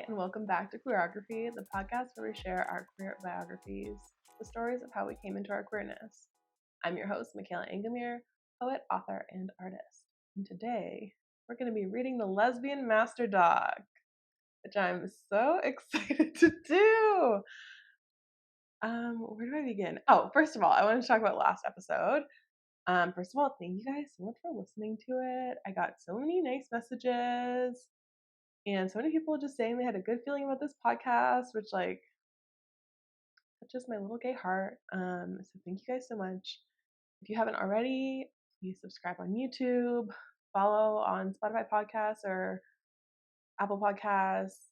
Hi, and welcome back to Queerography, the podcast where we share our queer biographies, the stories of how we came into our queerness. I'm your host, Michaela Angemeer, poet, author, and artist. And today, we're going to be reading the Lesbian Master Doc, which I'm so excited to do. Where do I begin? Oh, first of all, I wanted to talk about last episode. First of all, thank you guys so much for listening to it. I got so many nice messages. And so many people just saying they had a good feeling about this podcast, which touches my little gay heart. So thank you guys so much. If you haven't already, please subscribe on YouTube, follow on Spotify Podcasts or Apple Podcasts,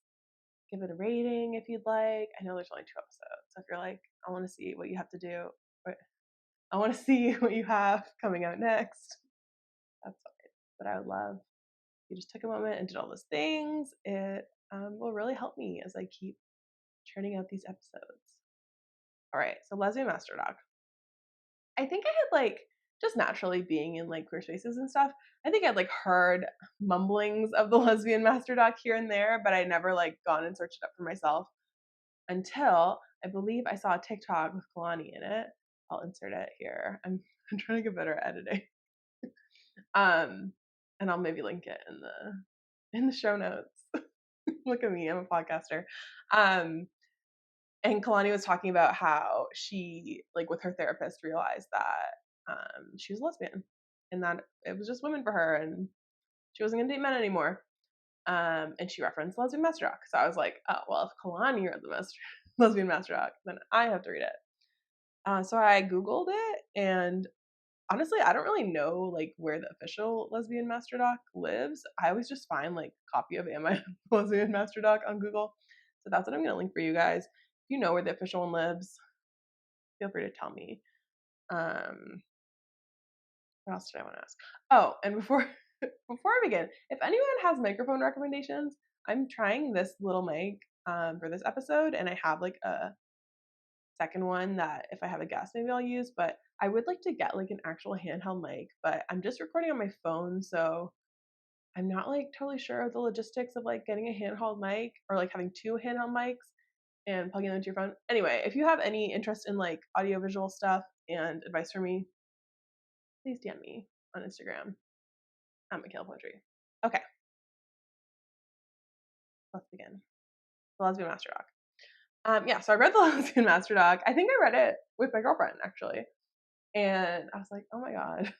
give it a rating if you'd like. I know there's only 2 episodes, so if you're like, I want to see what you have to do, I want to see what you have coming out next, that's fine. But I would love you just took a moment and did all those things. It will really help me as I keep churning out these episodes. All right, so Lesbian Master Doc. I think I had just naturally being in queer spaces and stuff, I think I'd heard mumblings of the Lesbian Master Doc here and there, but I never gone and searched it up for myself until I believe I saw a TikTok with Kalani in it. I'll insert it here. I'm trying to get better at editing. And I'll maybe link it in the show notes. Look at me, I'm a podcaster. And Kalani was talking about how she, with her therapist, realized that she was lesbian and that it was just women for her and she wasn't gonna date men anymore. And she referenced Lesbian Master Doc. So I was like, oh, well, if Kalani read the Lesbian Master Doc, then I have to read it. So I Googled it, and honestly, I don't really know where the official Lesbian Master Doc lives. I always just find copy of Am I Lesbian Master Doc on Google. So that's what I'm gonna link for you guys. If you know where the official one lives, feel free to tell me. What else did I want to ask? Oh, and before I begin, if anyone has microphone recommendations, I'm trying this little mic for this episode, and I have a second one that if I have a guest, maybe I'll use. But I would like to get an actual handheld mic, but I'm just recording on my phone, so I'm not totally sure of the logistics of getting a handheld mic or having 2 handheld mics and plugging them into your phone. Anyway, if you have any interest in audiovisual stuff and advice for me, please DM me on Instagram at Michaela Poetry. Okay. Let's begin. The Lesbian Master Doc. So I read the Lesbian Master Doc. I think I read it with my girlfriend, actually. And I was like, oh my God.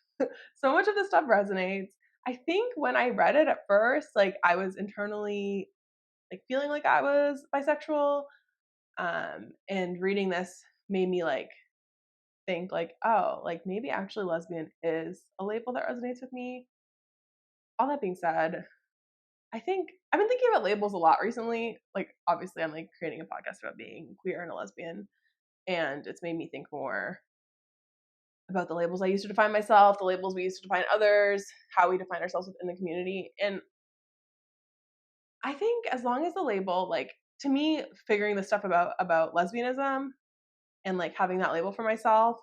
So much of this stuff resonates. I think when I read it at first, I was internally feeling like I was bisexual. And reading this made me think oh, maybe actually lesbian is a label that resonates with me. All that being said, I think I've been thinking about labels a lot recently. Obviously I'm creating a podcast about being queer and a lesbian, and it's made me think more about the labels I used to define myself, the labels we used to define others, how we define ourselves within the community. And I think as long as the label, to me, figuring the stuff about lesbianism and having that label for myself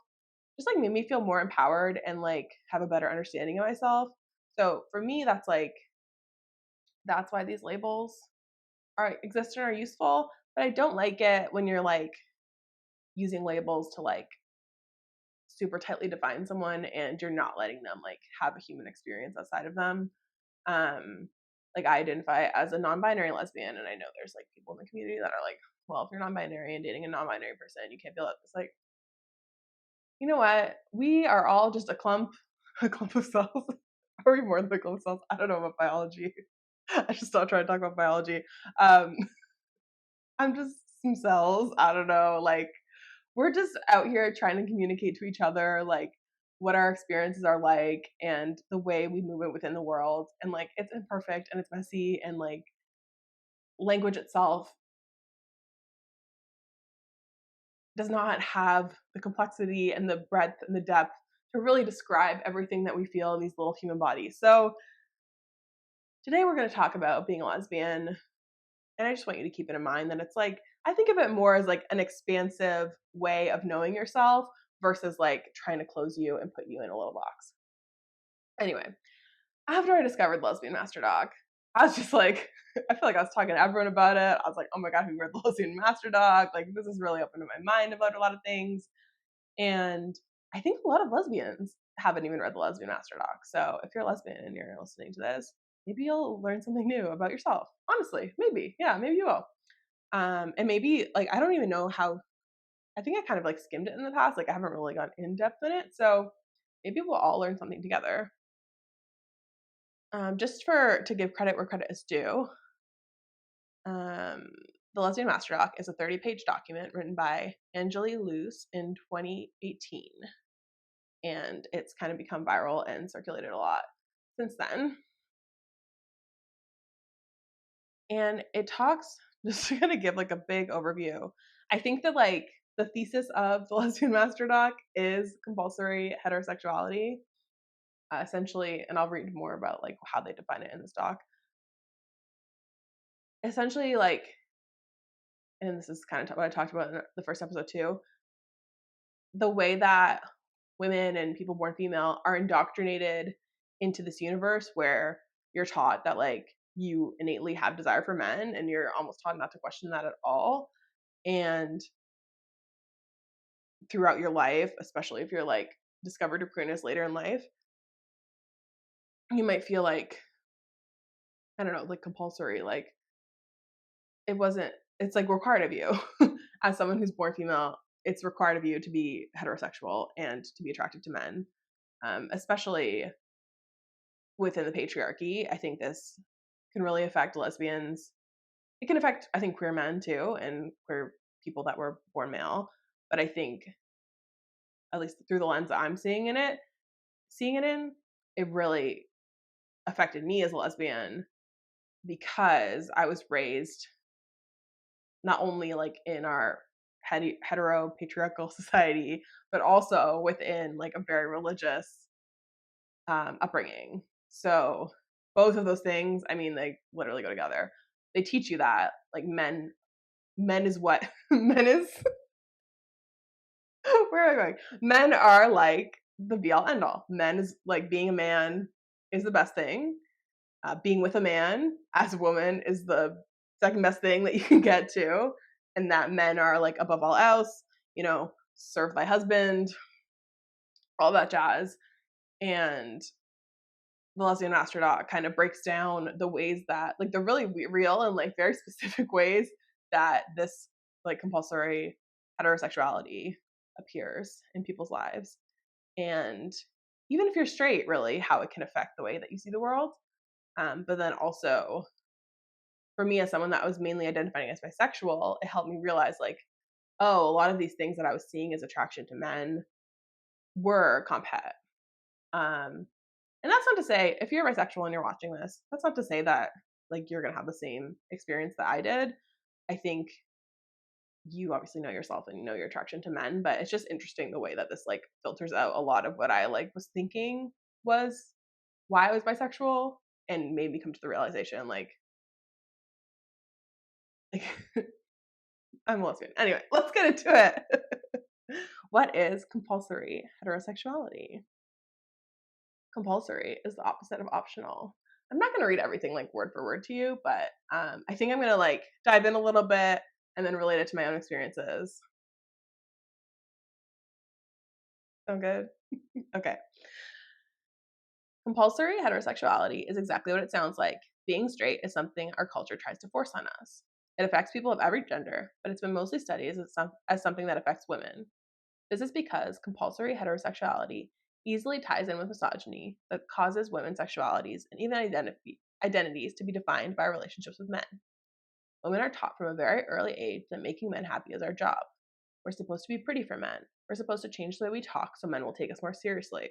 just made me feel more empowered and have a better understanding of myself. So for me, that's why these labels exist and are useful. But I don't like it when you're using labels to super tightly define someone and you're not letting them have a human experience outside of them. I identify as a non-binary lesbian, and I know there's people in the community that are well, if you're non-binary and dating a non-binary person, you can't feel it. It's you know what? We are all just a clump of cells. Are we more than a clump of cells? I don't know about biology. I should stop trying to talk about biology. I'm just some cells. I don't know. We're just out here trying to communicate to each other, what our experiences are and the way we move it within the world. And it's imperfect and it's messy, and language itself does not have the complexity and the breadth and the depth to really describe everything that we feel in these little human bodies. So today we're going to talk about being a lesbian. And I just want you to keep it in mind that it's I think of it more as an expansive way of knowing yourself versus trying to close you and put you in a little box. Anyway, after I discovered Lesbian Master Doc, I was just like, I feel like I was talking to everyone about it. I was like, oh my God, have you read the Lesbian Master Doc? Like, this is really opened my mind about a lot of things. And I think a lot of lesbians haven't even read the Lesbian Master Doc. So if you're a lesbian and you're listening to this, maybe you'll learn something new about yourself. Honestly, maybe. Yeah, maybe you will. And maybe, like, I don't even know how, I think I kind of like skimmed it in the past. Like, I haven't really gone in depth in it. So maybe we'll all learn something together. Just to give credit where credit is due, um, the Lesbian Master Doc is a 30-page document written by Angeli Luce in 2018. And it's kind of become viral and circulated a lot since then. And it talks, just to kind of give like a big overview, I think that like the thesis of the Lesbian Master Doc is compulsory heterosexuality, essentially, and I'll read more about like how they define it in this doc. Essentially, like, and this is kind of what I talked about in the first episode too, the way that women and people born female are indoctrinated into this universe where you're taught that like you innately have desire for men and you're almost taught not to question that at all. And throughout your life, especially if you're like discovered your queerness later in life, you might feel like, I don't know, like compulsory, like it's like required of you as someone who's born female. It's required of you to be heterosexual and to be attracted to men, especially within the patriarchy. I think this can really affect lesbians. It can affect, I think, queer men too, and queer people that were born male. But I think, at least through the lens that I'm seeing it in, it really affected me as a lesbian because I was raised not only like in our hetero patriarchal society, but also within like a very religious upbringing. So both of those things, I mean, they literally go together. They teach you that like men is what men is. Where am I going? Men are like the be all end all. Men is like being a man is the best thing. Being with a man as a woman is the second best thing that you can get to, and that men are like above all else. Serve thy husband, all that jazz. And the Lesbian Master Doc kind of breaks down the ways that, like, the really real and like very specific ways that this like compulsory heterosexuality appears in people's lives. And even if you're straight, really, how it can affect the way that you see the world. But then also, for me, as someone that was mainly identifying as bisexual, it helped me realize, like, oh, a lot of these things that I was seeing as attraction to men were comphet. And that's not to say, if you're bisexual and you're watching this, that's not to say that like you're gonna have the same experience that I did. I think you obviously know yourself and you know your attraction to men, but it's just interesting the way that this like filters out a lot of what I like was thinking was why I was bisexual, and made me come to the realization like I'm a lesbian. Anyway, let's get into it. What is compulsory heterosexuality? Compulsory is the opposite of optional. I'm not going to read everything like word for word to you, but I think I'm going to like dive in a little bit and then relate it to my own experiences. Sound good? Okay. Compulsory heterosexuality is exactly what it sounds like. Being straight is something our culture tries to force on us. It affects people of every gender, but it's been mostly studied as something that affects women. This is because compulsory heterosexuality easily ties in with misogyny that causes women's sexualities and even identities to be defined by relationships with men. Women are taught from a very early age that making men happy is our job. We're supposed to be pretty for men. We're supposed to change the way we talk so men will take us more seriously.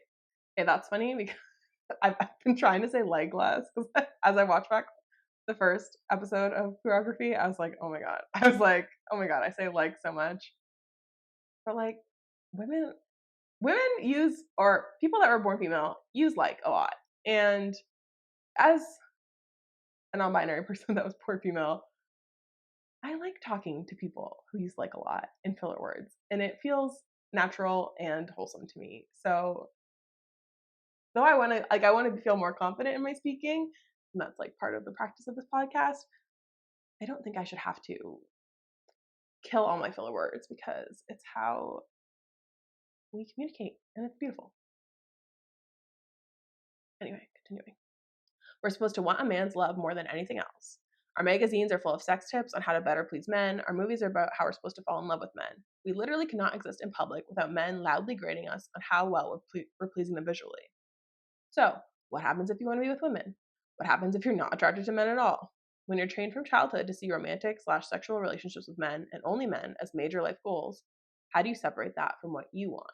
Okay, that's funny because I've been trying to say leg less because as I watched back the first episode of Queerography, I was like, oh my god. I was like, oh my god, I say leg so much. But like women use, or people that were born female use like a lot. And as a non-binary person that was born female, I like talking to people who use like a lot in filler words, and it feels natural and wholesome to me. So though I want to feel more confident in my speaking, and that's like part of the practice of this podcast, I don't think I should have to kill all my filler words because it's how we communicate and it's beautiful. Anyway, continuing. We're supposed to want a man's love more than anything else. Our magazines are full of sex tips on how to better please men. Our movies are about how we're supposed to fall in love with men. We literally cannot exist in public without men loudly grading us on how well we're pleasing them visually. So, what happens if you want to be with women? What happens if you're not attracted to men at all? When you're trained from childhood to see romantic/sexual relationships with men and only men as major life goals, how do you separate that from what you want?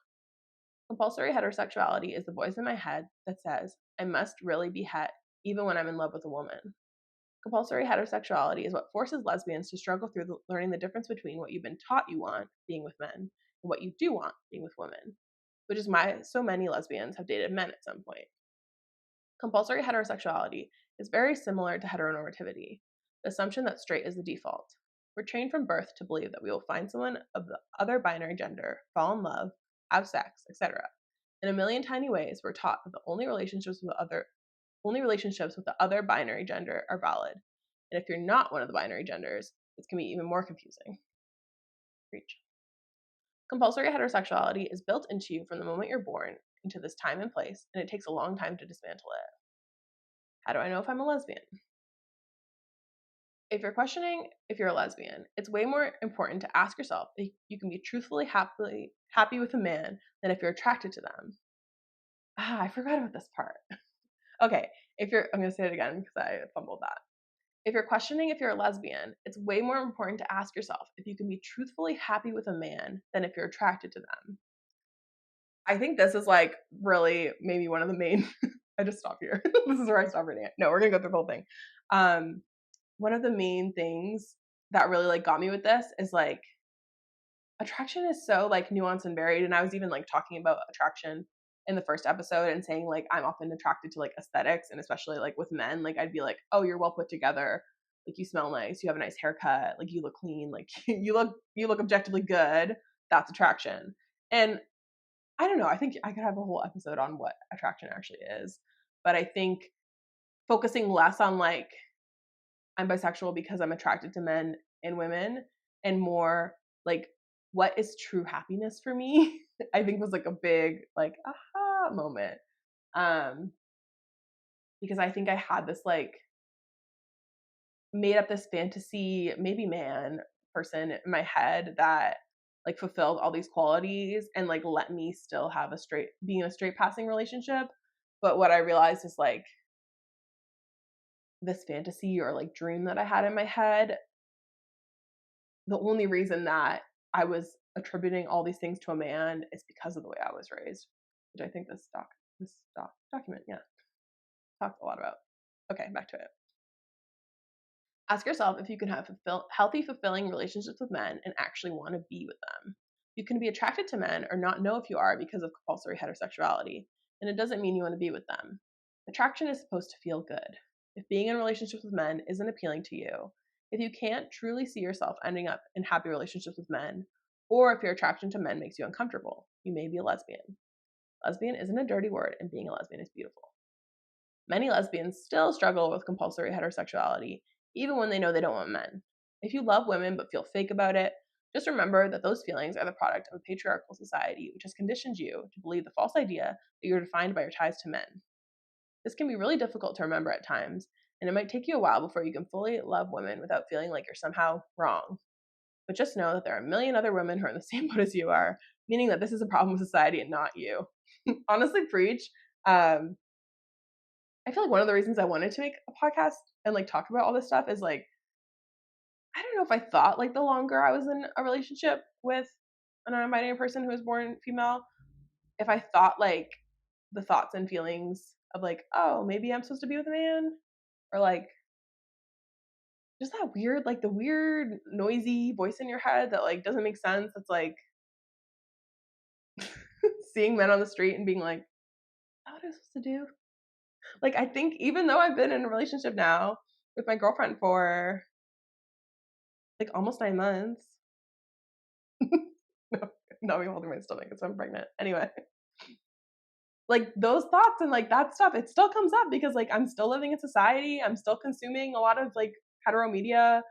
Compulsory heterosexuality is the voice in my head that says, I must really be het, even when I'm in love with a woman. Compulsory heterosexuality is what forces lesbians to struggle through learning the difference between what you've been taught you want, being with men, and what you do want, being with women, which is why so many lesbians have dated men at some point. Compulsory heterosexuality is very similar to heteronormativity, the assumption that straight is the default. We're trained from birth to believe that we will find someone of the other binary gender, fall in love, have sex, etc. In a million tiny ways, we're taught that the only relationships with the other binary gender are valid. And if you're not one of the binary genders, this can be even more confusing. Preach. Compulsory heterosexuality is built into you from the moment you're born into this time and place, and it takes a long time to dismantle it. How do I know if I'm a lesbian? If you're questioning if you're a lesbian, it's way more important to ask yourself if you can be truthfully happy with a man than if you're attracted to them. I forgot about this part. Okay, I'm going to say it again because I fumbled that. If you're questioning if you're a lesbian, it's way more important to ask yourself if you can be truthfully happy with a man than if you're attracted to them. I think this is like really maybe one of the main, I just stop here. This is where I stop reading it. No, we're going to go through the whole thing. One of the main things that really like got me with this is like attraction is so like nuanced and varied. And I was even like talking about attraction in the first episode and saying like I'm often attracted to like aesthetics, and especially like with men, like I'd be like, oh, you're well put together, like you smell nice, you have a nice haircut, like you look clean, like you look objectively good. That's attraction. And I don't know, I think I could have a whole episode on what attraction actually is, but I think focusing less on like I'm bisexual because I'm attracted to men and women, and more like what is true happiness for me, I think was like a big like aha moment. Because I think I had this like made up this fantasy, maybe man person in my head that like fulfilled all these qualities and like let me still have being in a straight passing relationship. But what I realized is like this fantasy or like dream that I had in my head, the only reason that I was attributing all these things to a man is because of the way I was raised, which I think this document, yeah, talks a lot about. Okay, back to it. Ask yourself if you can have healthy, fulfilling relationships with men and actually want to be with them. You can be attracted to men or not know if you are because of compulsory heterosexuality, and it doesn't mean you want to be with them. Attraction is supposed to feel good. If being in relationships with men isn't appealing to you, if you can't truly see yourself ending up in happy relationships with men, or if your attraction to men makes you uncomfortable, you may be a lesbian. Lesbian isn't a dirty word, and being a lesbian is beautiful. Many lesbians still struggle with compulsory heterosexuality, even when they know they don't want men. If you love women but feel fake about it, just remember that those feelings are the product of a patriarchal society which has conditioned you to believe the false idea that you're defined by your ties to men. This can be really difficult to remember at times, and it might take you a while before you can fully love women without feeling like you're somehow wrong. But just know that there are a million other women who are in the same boat as you are, meaning that this is a problem with society and not you. Honestly, preach. I feel like one of the reasons I wanted to make a podcast and like talk about all this stuff is like, I don't know if I thought like the longer I was in a relationship with a non-binary person who was born female, if I thought like the thoughts and feelings of like, oh, maybe I'm supposed to be with a man, or like just that weird, like the weird noisy voice in your head that like doesn't make sense. It's like seeing men on the street and being like, oh, what am I supposed to do? Like, I think even though I've been in a relationship now with my girlfriend for like almost 9 months. No, not me holding my stomach because I'm pregnant. Anyway, like those thoughts and like that stuff, it still comes up because like I'm still living in society. I'm still consuming a lot of like hetero media.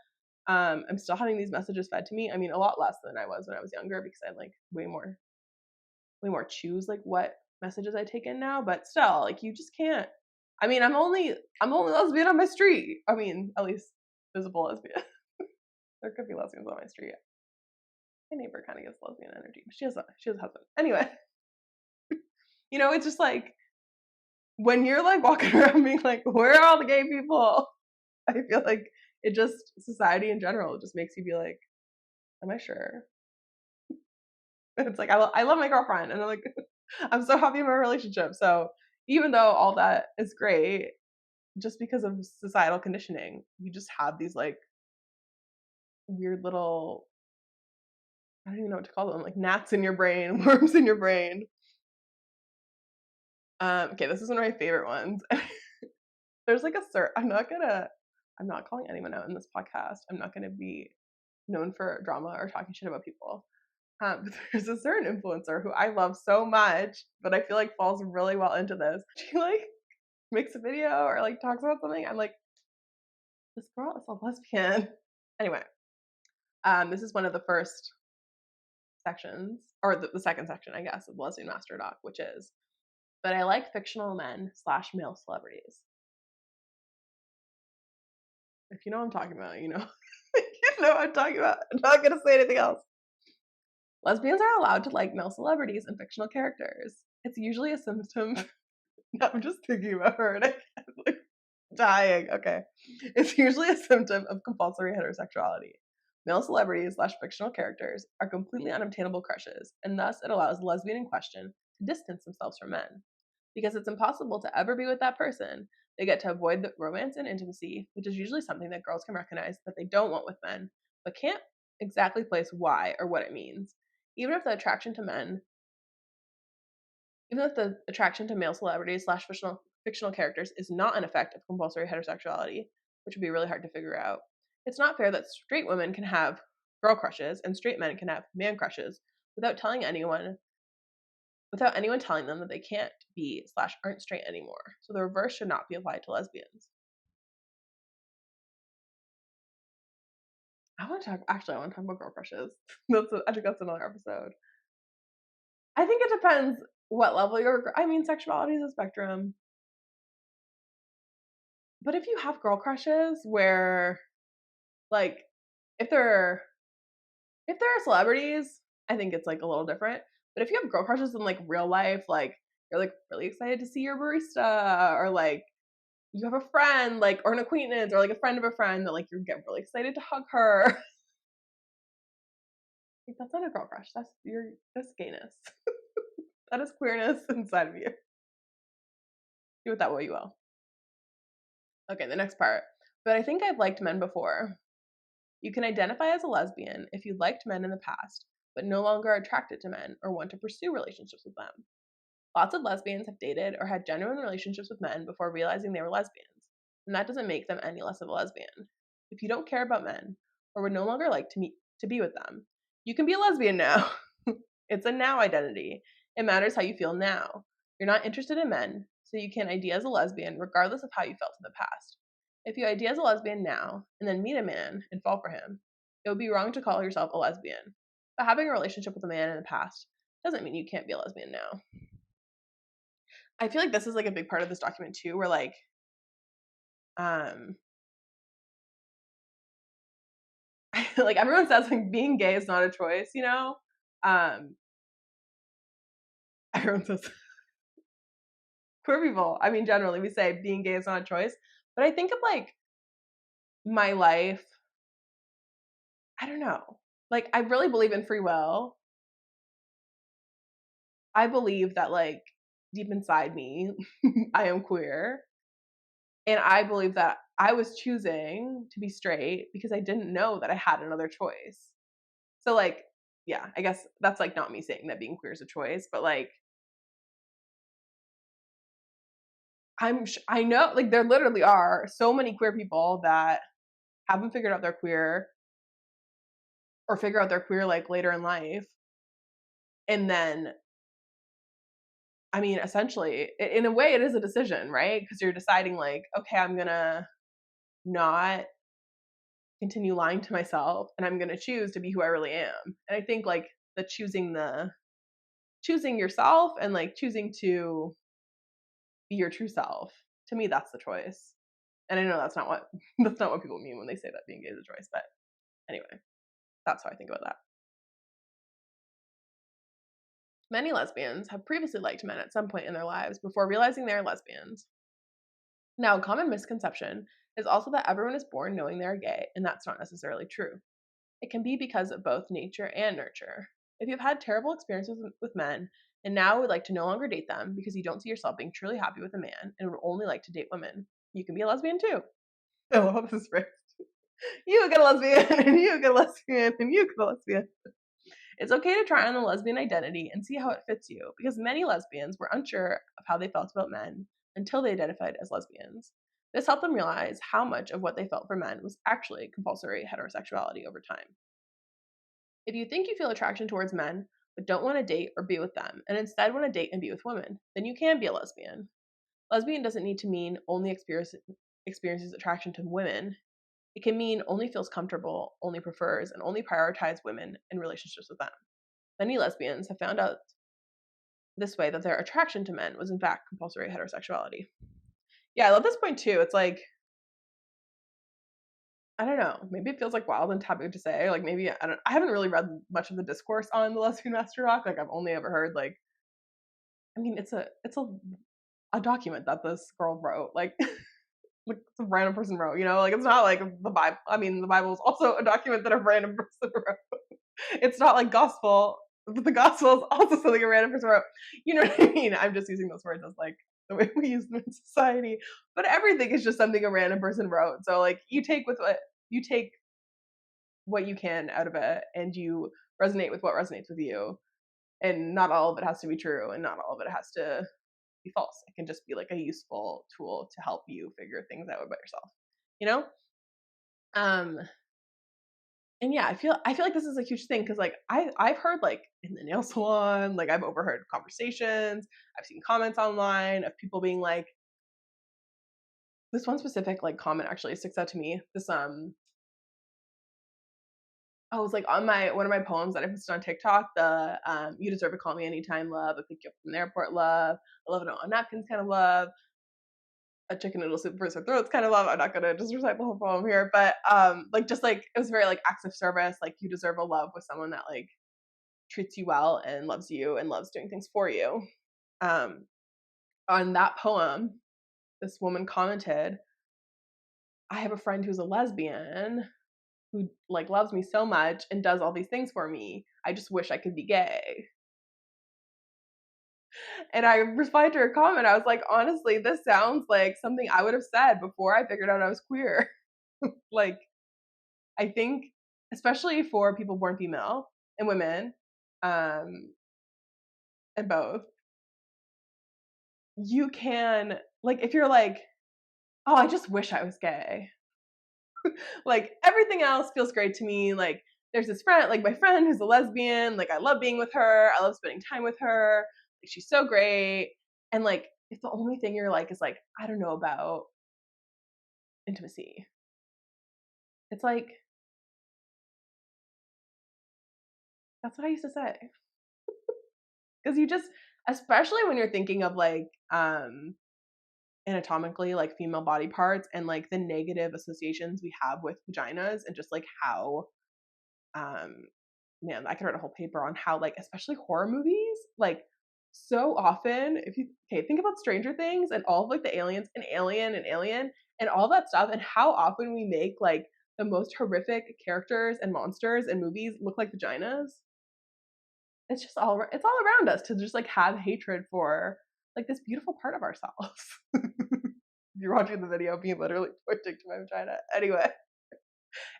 I'm still having these messages fed to me. I mean, a lot less than I was when I was younger because I like way more choose like what messages I take in now. But still, like you just can't. I mean, I'm only lesbian on my street. I mean, at least visible lesbian. There could be lesbians on my street. My neighbor kind of gives lesbian energy, but she has a husband. Anyway, it's just like when you're like walking around being like, where are all the gay people? I feel like it just society in general just makes you be like, am I sure? It's like I love my girlfriend, and I'm like, I'm so happy in my relationship. So even though all that is great, just because of societal conditioning, you just have these like weird little, I don't even know what to call them, like gnats in your brain, worms in your brain. Okay, this is one of my favorite ones. There's like I'm not calling anyone out in this podcast. I'm not gonna be known for drama or talking shit about people. But there's a certain influencer who I love so much, but I feel like falls really well into this. She like makes a video or like talks about something. I'm like, this girl is a lesbian. Anyway, this is one of the first sections, or the second section, I guess, of the Lesbian Master Doc, which is, but I like fictional men / male celebrities. If you know what I'm talking about, you know. You know what I'm talking about. I'm not going to say anything else. Lesbians are allowed to like male celebrities and fictional characters. It's usually a symptom. No, I'm just thinking about her and I'm like dying. Okay. It's usually a symptom of compulsory heterosexuality. Male celebrities / fictional characters are completely unobtainable crushes, and thus it allows the lesbian in question to distance themselves from men. Because it's impossible to ever be with that person, they get to avoid the romance and intimacy, which is usually something that girls can recognize that they don't want with men, but can't exactly place why or what it means. Even if the attraction to male celebrities / fictional characters is not an effect of compulsory heterosexuality, which would be really hard to figure out, it's not fair that straight women can have girl crushes and straight men can have man crushes without anyone telling them that they can't be / aren't straight anymore. So the reverse should not be applied to lesbians. I want to talk about girl crushes. I think that's another episode. I think it depends what level sexuality is a spectrum. But if you have girl crushes where, like, if they're celebrities, I think it's like a little different. But if you have girl crushes in like real life, like you're like really excited to see your barista, or like you have a friend, like, or an acquaintance, or like a friend of a friend that like you get really excited to hug her. Like, that's not a girl crush. That's gayness. That is queerness inside of you. Do with that what you will. Okay, the next part. But I think I've liked men before. You can identify as a lesbian if you liked men in the past, but no longer are attracted to men or want to pursue relationships with them. Lots of lesbians have dated or had genuine relationships with men before realizing they were lesbians, and that doesn't make them any less of a lesbian. If you don't care about men or would no longer like to be with them, you can be a lesbian now. It's a now identity. It matters how you feel now. You're not interested in men, so you can ID as a lesbian regardless of how you felt in the past. If you ID as a lesbian now and then meet a man and fall for him, it would be wrong to call yourself a lesbian. But having a relationship with a man in the past doesn't mean you can't be a lesbian now. I feel like this is like a big part of this document too, where like like everyone says like being gay is not a choice, you know? Everyone says queer people, I mean generally we say being gay is not a choice. But I think of like my life, I don't know. Like I really believe in free will. I believe that like deep inside me, I am queer. And I believe that I was choosing to be straight because I didn't know that I had another choice. So like, yeah, I guess that's like not me saying that being queer is a choice, but like I know like there literally are so many queer people that haven't figured out they're queer or figure out they're queer like later in life, and then I mean, essentially, in a way, it is a decision, right? Because you're deciding, like, okay, I'm gonna not continue lying to myself, and I'm gonna choose to be who I really am. And I think like the choosing yourself and like choosing to be your true self. To me, that's the choice. And I know that's not what that's not what people mean when they say that being gay is a choice. But anyway, that's how I think about that. Many lesbians have previously liked men at some point in their lives before realizing they are lesbians. Now, a common misconception is also that everyone is born knowing they are gay, and that's not necessarily true. It can be because of both nature and nurture. If you've had terrible experiences with men and now would like to no longer date them because you don't see yourself being truly happy with a man and would only like to date women, you can be a lesbian too. I love this phrase. You get a lesbian, and you get a lesbian, and you get a lesbian. It's okay to try on the lesbian identity and see how it fits you, because many lesbians were unsure of how they felt about men until they identified as lesbians. This helped them realize how much of what they felt for men was actually compulsory heterosexuality over time. If you think you feel attraction towards men, but don't want to date or be with them, and instead want to date and be with women, then you can be a lesbian. Lesbian doesn't need to mean only experiences attraction to women. It can mean only feels comfortable, only prefers, and only prioritizes women in relationships with them. Many lesbians have found out this way that their attraction to men was in fact compulsory heterosexuality. Yeah, I love this point too. It's like, I don't know, maybe it feels like wild and taboo to say. Like maybe I haven't really read much of the discourse on the Lesbian Master Doc. Like I've only ever heard like, I mean, it's a document that this girl wrote. Like like some random person wrote, you know, like it's not like the Bible. I mean, the Bible is also a document that a random person wrote. It's not like gospel, but the gospel is also something a random person wrote. You know what I mean? I'm just using those words as like the way we use them in society. But everything is just something a random person wrote. So like you take what you can out of it and you resonate with what resonates with you. And not all of it has to be true and not all of it has to be false. It can just be like a useful tool to help you figure things out about yourself. You know? Um and yeah, I feel like this is a huge thing because like I've heard like in the nail salon, like I've overheard conversations, I've seen comments online of people being like, this one specific like comment actually sticks out to me. This I was like on my one of my poems that I posted on TikTok, the "You deserve to call me anytime" love, "I pick you up from the airport" love, "I love it on napkins" kind of love, a chicken noodle soup for sore throats kind of love. I'm not gonna just recite the whole poem here, but like just like it was very like acts of service. Like you deserve a love with someone that like treats you well and loves you and loves doing things for you. Um, on that poem, this woman commented, "I have a friend who's a lesbian who like loves me so much and does all these things for me. I just wish I could be gay." And I replied to her comment. I was like, honestly, this sounds like something I would have said before I figured out I was queer. Like, I think, especially for people born female and women, um, and both, you can, like, if you're like, oh, I just wish I was gay. Like, everything else feels great to me. Like, there's this friend, like, my friend who's a lesbian. Like, I love being with her. I love spending time with her. Like, she's so great. And, like, if the only thing you're like is like, I don't know about intimacy, it's like, that's what I used to say. Because you just, especially when you're thinking of like, anatomically like female body parts and like the negative associations we have with vaginas and just like how um man, I could write a whole paper on how like especially horror movies like so often if you okay think about Stranger Things and all of like the aliens and Alien and all that stuff and how often we make like the most horrific characters and monsters and movies look like vaginas. It's just it's all around us to just like have hatred for like this beautiful part of ourselves. You're watching the video of me literally pointing to my vagina. Anyway,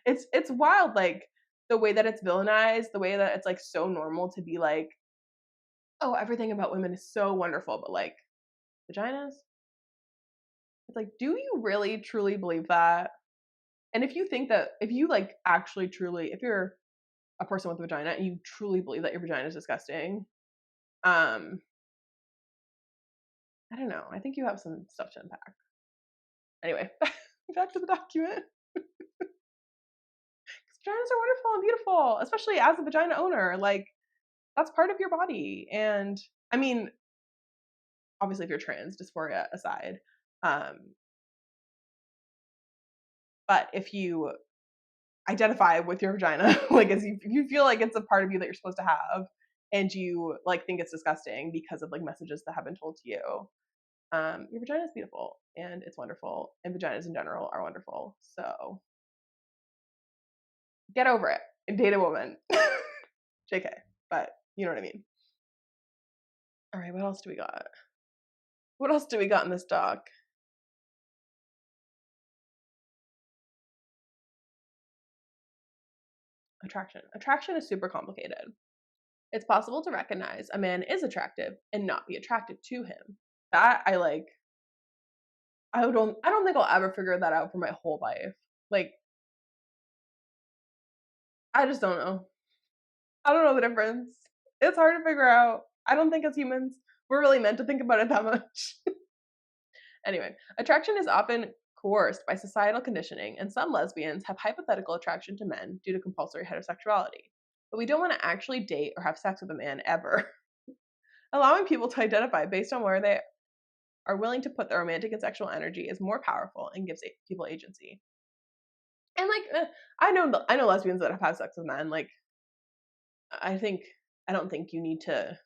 it's wild, like the way that it's villainized, the way that it's like so normal to be like, oh, everything about women is so wonderful, but like vaginas. It's like, do you really truly believe that? And if you think that, if you like actually truly, if you're a person with a vagina and you truly believe that your vagina is disgusting, um, I don't know. I think you have some stuff to unpack. Anyway, back to the document. Vaginas are wonderful and beautiful, especially as a vagina owner. Like, that's part of your body. And I mean, obviously, if you're trans, dysphoria aside. But if you identify with your vagina, like, if you feel like it's a part of you that you're supposed to have, and you like think it's disgusting because of like messages that have been told to you, your vagina is beautiful and it's wonderful, and vaginas in general are wonderful. So get over it and date a woman. JK, but you know what I mean. All right, what else do we got? What else do we got in this doc? Attraction. Attraction is super complicated. It's possible to recognize a man is attractive and not be attracted to him. That I like. I don't think I'll ever figure that out for my whole life. Like, I just don't know. I don't know the difference. It's hard to figure out. I don't think as humans we're really meant to think about it that much. Anyway, attraction is often coerced by societal conditioning, and some lesbians have hypothetical attraction to men due to compulsory heterosexuality. But we don't want to actually date or have sex with a man ever. Allowing people to identify based on where they are willing to put their romantic and sexual energy is more powerful and gives people agency. And like, I know lesbians that have had sex with men. Like, I don't think you need to.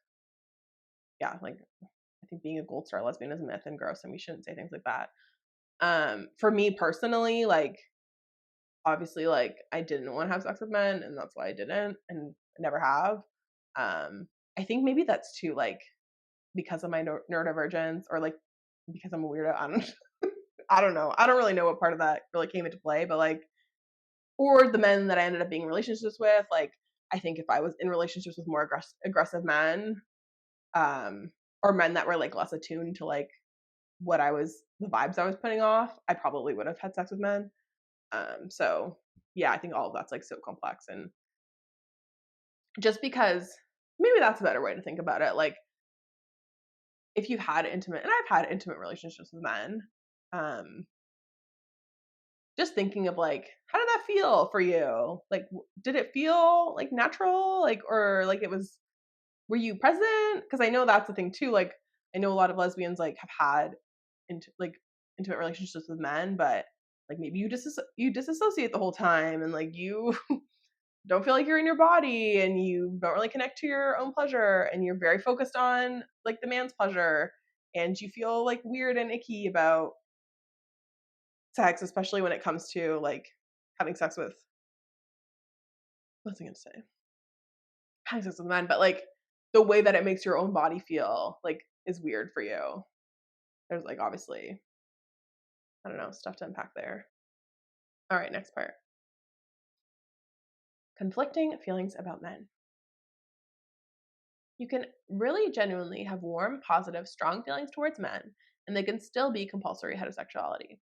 Yeah, like, I think being a gold star lesbian is a myth and gross, and we shouldn't say things like that. For me personally, like, obviously, like, I didn't want to have sex with men, and that's why I didn't, and I never have. I think maybe that's too, like, because of my neurodivergence, or like because I'm a weirdo. I don't know. I don't really know what part of that really came into play, but like, or the men that I ended up being in relationships with, like, I think if I was in relationships with more aggressive men, um, or men that were like less attuned to like the vibes I was putting off, I probably would have had sex with men. So yeah, I think all of that's like so complex, and just because maybe that's a better way to think about it. Like, if you've had intimate, and I've had intimate relationships with men, um, just thinking of like, how did that feel for you? Like, did it feel like natural? Like, or like were you present? Because I know that's the thing too. Like, I know a lot of lesbians like have had intimate relationships with men, but like maybe you disassociate the whole time, and like you don't feel like you're in your body, and you don't really connect to your own pleasure, and you're very focused on like the man's pleasure, and you feel like weird and icky about sex, especially when it comes to like having sex with, what's I gonna say? Having sex with men, but like the way that it makes your own body feel like is weird for you. There's like obviously, I don't know, stuff to unpack there. All right, next part. Conflicting feelings about men. You can really genuinely have warm, positive, strong feelings towards men, and they can still be compulsory heterosexuality.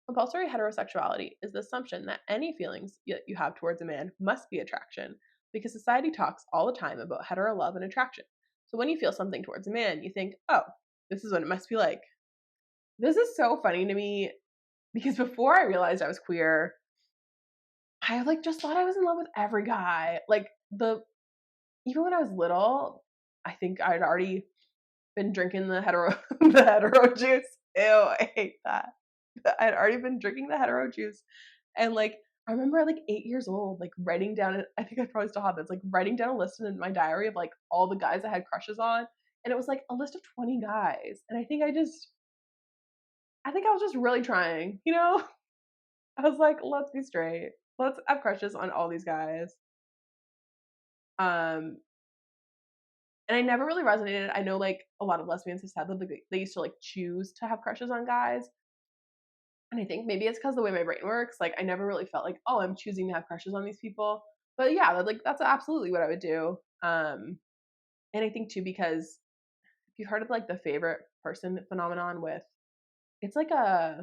Compulsory heterosexuality is the assumption that any feelings you have towards a man must be attraction, because society talks all the time about hetero love and attraction. So when you feel something towards a man, you think, oh, this is what it must be like. This is so funny to me, because before I realized I was queer, I like just thought I was in love with every guy. Like, even when I was little, I think I'd already been drinking the hetero the hetero juice. Ew, I hate that. I'd already been drinking the hetero juice, and like I remember at like 8 years old, like writing down. I think I probably still have this, like writing down a list in my diary of like all the guys I had crushes on, and it was like a list of 20 guys. And I think I was just really trying, you know. I was like, let's be straight, let's have crushes on all these guys. Um, and I never really resonated. I know like a lot of lesbians have said that they used to like choose to have crushes on guys. And I think maybe it's because the way my brain works. Like, I never really felt like, oh, I'm choosing to have crushes on these people. But yeah, like that's absolutely what I would do. And I think too, because if you've heard of like the favorite person phenomenon, with it's like I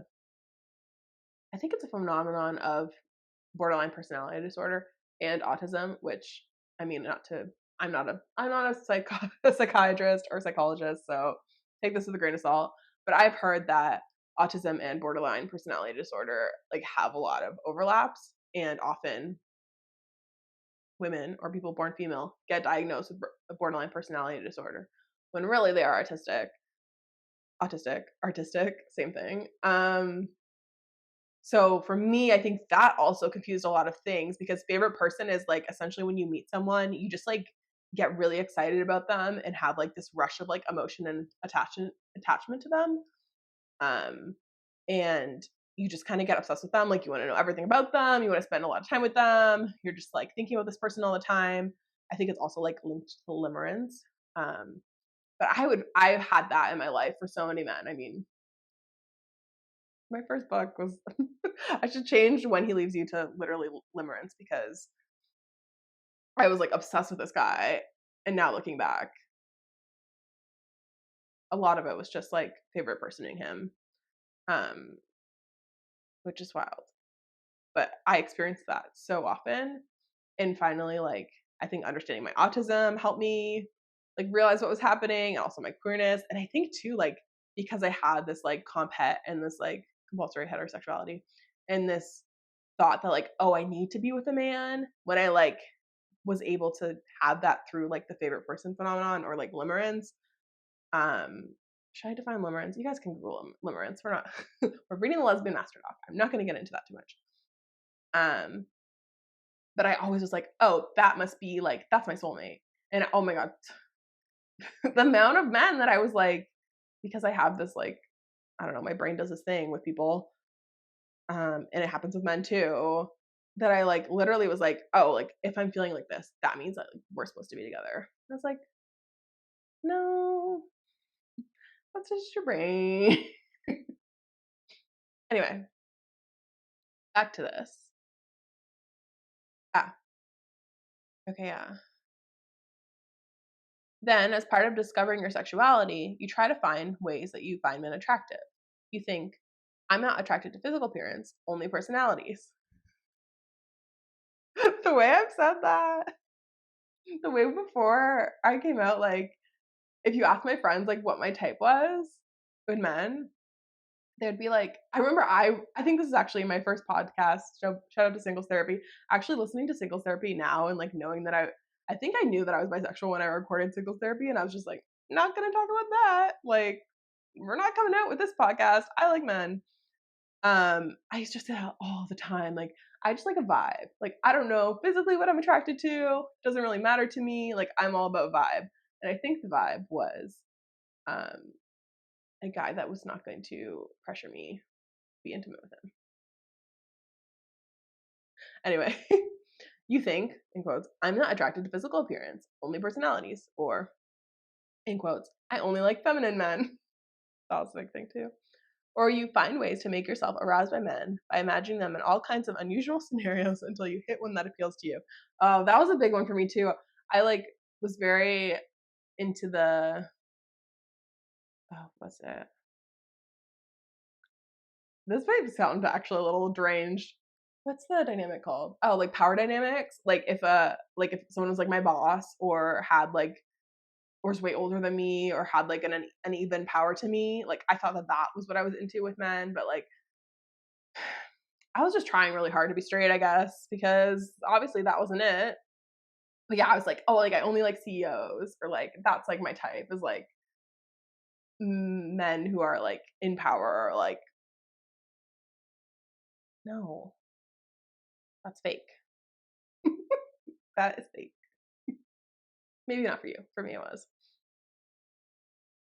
think it's a phenomenon of borderline personality disorder and autism. Which, I mean, I'm not a psychiatrist or psychologist, so take this with a grain of salt, but I've heard that autism and borderline personality disorder like have a lot of overlaps, and often women or people born female get diagnosed with borderline personality disorder when really they are artistic, same thing. So for me, I think that also confused a lot of things, because favorite person is like essentially when you meet someone, you just like get really excited about them and have like this rush of like emotion and attachment to them. Um, and you just kind of get obsessed with them. Like you want to know everything about them. You want to spend a lot of time with them. You're just like thinking about this person all the time. I think it's also like linked to limerence. Um, but I've had that in my life for so many men. I mean, my first book was I should change When He Leaves You to literally limerence, because I was like obsessed with this guy, and now looking back, a lot of it was just like favorite personing him, um, which is wild. But I experienced that so often, and finally, like I think understanding my autism helped me like realize what was happening, and also my queerness. And I think too, like because I had this like comphet and this like compulsory heterosexuality, and this thought that like, oh, I need to be with a man, when I like was able to have that through like the favorite person phenomenon or like limerence. Should I define limerence? You guys can Google limerence. We're not we're reading the Lesbian Master Doc. I'm not going to get into that too much. But I always was like, oh, that must be like that's my soulmate. And oh my god, the amount of men that I was like, because I have this like, I don't know, my brain does this thing with people, and it happens with men too, that I like literally was like, oh, like if I'm feeling like this, that means that like, we're supposed to be together. And I was like, no, that's just your brain. Anyway, back to this. Ah, okay, yeah. Then, as part of discovering your sexuality, you try to find ways that you find men attractive. You think, I'm not attracted to physical appearance, only personalities. The way I've said that, the way before I came out, like, if you ask my friends, like, what my type was with men, they'd be like, I remember I think this is actually my first podcast. Shout out to Singles Therapy. Actually listening to Singles Therapy now and like knowing that I think I knew that I was bisexual when I recorded Singles Therapy, and I was just like, not gonna talk about that. Like, we're not coming out with this podcast. I like men. I used to say that all the time. Like, I just like a vibe. Like, I don't know physically what I'm attracted to. Doesn't really matter to me. Like, I'm all about vibe. And I think the vibe was um a guy that was not going to pressure me be intimate with him. Anyway, you think, in quotes, I'm not attracted to physical appearance, only personalities, or, in quotes, I only like feminine men. That was a big thing too. Or you find ways to make yourself aroused by men by imagining them in all kinds of unusual scenarios until you hit one that appeals to you. Oh, that was a big one for me too. I like was very into the what's it? This might sound actually a little deranged. What's the dynamic called? Oh, like power dynamics. Like if someone was like my boss, or had like or was way older than me, or had like an even power to me, like I thought that that was what I was into with men. But like I was just trying really hard to be straight, I guess, because obviously that wasn't it. But yeah, I was like, oh, like I only like CEOs, or like that's like my type is like men who are like in power, or like no, that's fake. That is fake. Maybe not for you. For me, it was.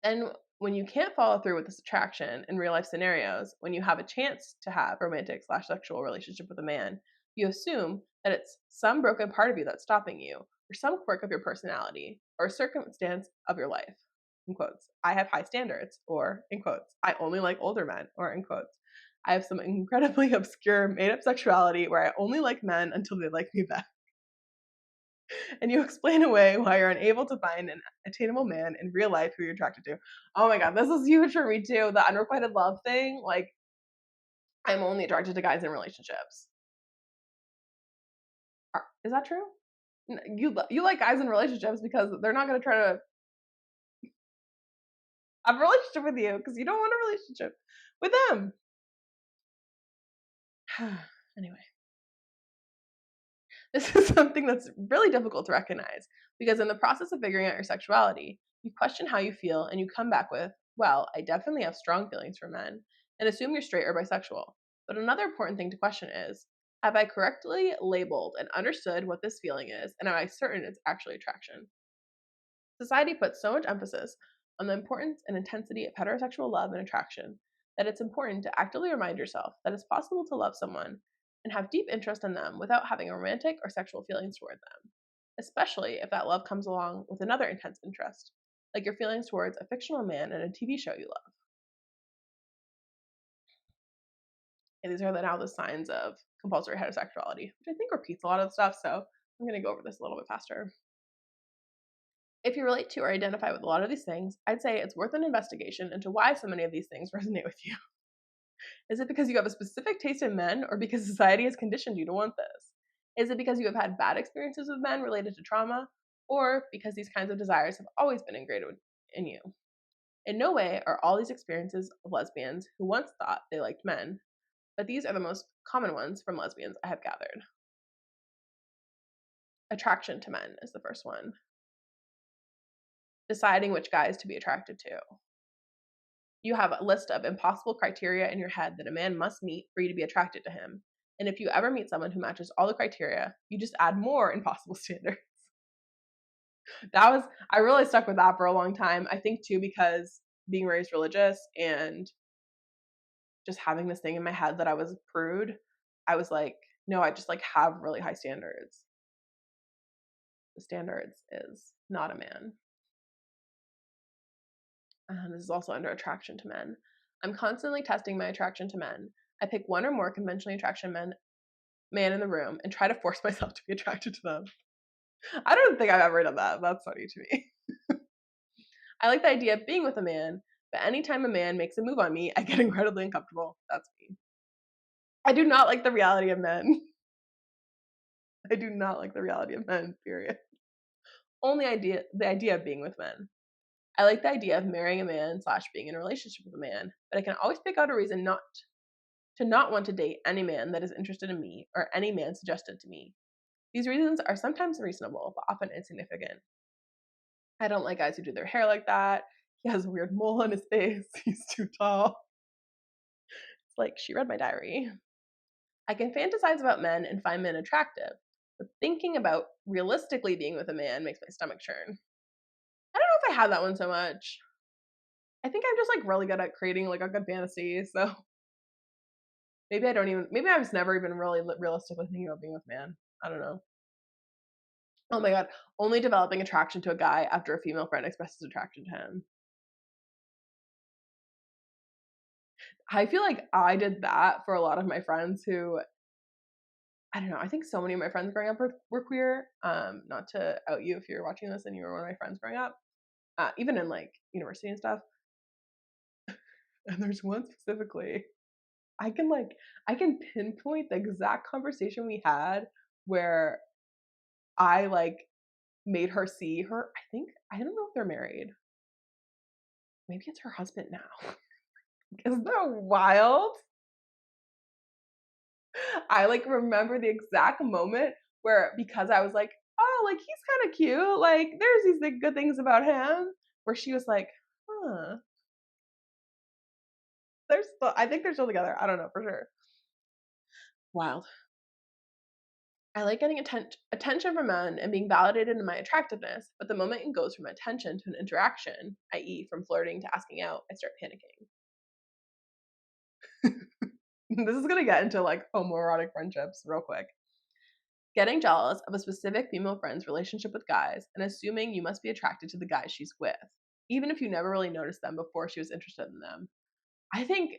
And when you can't follow through with this attraction in real life scenarios, when you have a chance to have romantic/sexual relationship with a man, you assume that it's some broken part of you that's stopping you, or some quirk of your personality, or a circumstance of your life. In quotes, I have high standards, or in quotes, I only like older men, or in quotes, I have some incredibly obscure made up sexuality where I only like men until they like me back. And you explain away why you're unable to find an attainable man in real life who you're attracted to. Oh my god, this is huge for me too. The unrequited love thing. Like, I'm only attracted to guys in relationships. Is that true? You like guys in relationships because they're not going to try to. have a relationship with you because you don't want a relationship with them. Anyway, this is something that's really difficult to recognize because in the process of figuring out your sexuality, you question how you feel and you come back with, well, I definitely have strong feelings for men, and assume you're straight or bisexual. But another important thing to question is, have I correctly labeled and understood what this feeling is, and am I certain it's actually attraction? Society puts so much emphasis on the importance and intensity of heterosexual love and attraction that it's important to actively remind yourself that it's possible to love someone and have deep interest in them without having romantic or sexual feelings toward them, especially if that love comes along with another intense interest, like your feelings towards a fictional man in a TV show you love. And these are now the signs of compulsory heterosexuality, which I think repeats a lot of the stuff, so I'm going to go over this a little bit faster. If you relate to or identify with a lot of these things, I'd say it's worth an investigation into why so many of these things resonate with you. Is it because you have a specific taste in men, or because society has conditioned you to want this? Is it because you have had bad experiences with men related to trauma, or because these kinds of desires have always been ingrained in you? In no way are all these experiences of lesbians who once thought they liked men, but these are the most common ones from lesbians I have gathered. Attraction to men is the first one. Deciding which guys to be attracted to. You have a list of impossible criteria in your head that a man must meet for you to be attracted to him. And if you ever meet someone who matches all the criteria, you just add more impossible standards. I really stuck with that for a long time. I think too, because being raised religious and just having this thing in my head that I was a prude, I was like, no, I just like have really high standards. The standards is not a man. This is also under attraction to men. I'm constantly testing my attraction to men. I pick one or more conventionally attraction man in the room and try to force myself to be attracted to them. I don't think I've ever done that. That's funny to me. I like the idea of being with a man, but anytime a man makes a move on me, I get incredibly uncomfortable. That's me. I do not like the reality of men. I do not like the reality of men, period. The idea of being with men. I like the idea of marrying a man / being in a relationship with a man, but I can always pick out a reason not want to date any man that is interested in me or any man suggested to me. These reasons are sometimes reasonable, but often insignificant. I don't like guys who do their hair like that. He has a weird mole on his face. He's too tall. It's like, she read my diary. I can fantasize about men and find men attractive, but thinking about realistically being with a man makes my stomach churn. I don't know if I have that one so much. I think I'm just like really good at creating like a good fantasy, so maybe I was never even really realistically thinking about being with a man. I don't know. Oh my god, only developing attraction to a guy after a female friend expresses attraction to him. I feel like I did that for a lot of my friends who, I don't know, I think so many of my friends growing up were queer. Not to out you if you're watching this and you were one of my friends growing up, even in like university and stuff. And there's one specifically, I can pinpoint the exact conversation we had where I like made her see her. I don't know if they're married. Maybe it's her husband now. Isn't that wild? I like remember the exact moment where, because I was like, oh, like he's kind of cute. Like there's these like, good things about him. Where she was like, huh. I think they're still together. I don't know for sure. Wild. I like getting attention from men and being validated in my attractiveness, but the moment it goes from attention to an interaction, i.e., from flirting to asking out, I start panicking. This is gonna get into like homoerotic friendships real quick. Getting jealous of a specific female friend's relationship with guys and assuming you must be attracted to the guys she's with, even if you never really noticed them before she was interested in them. I think,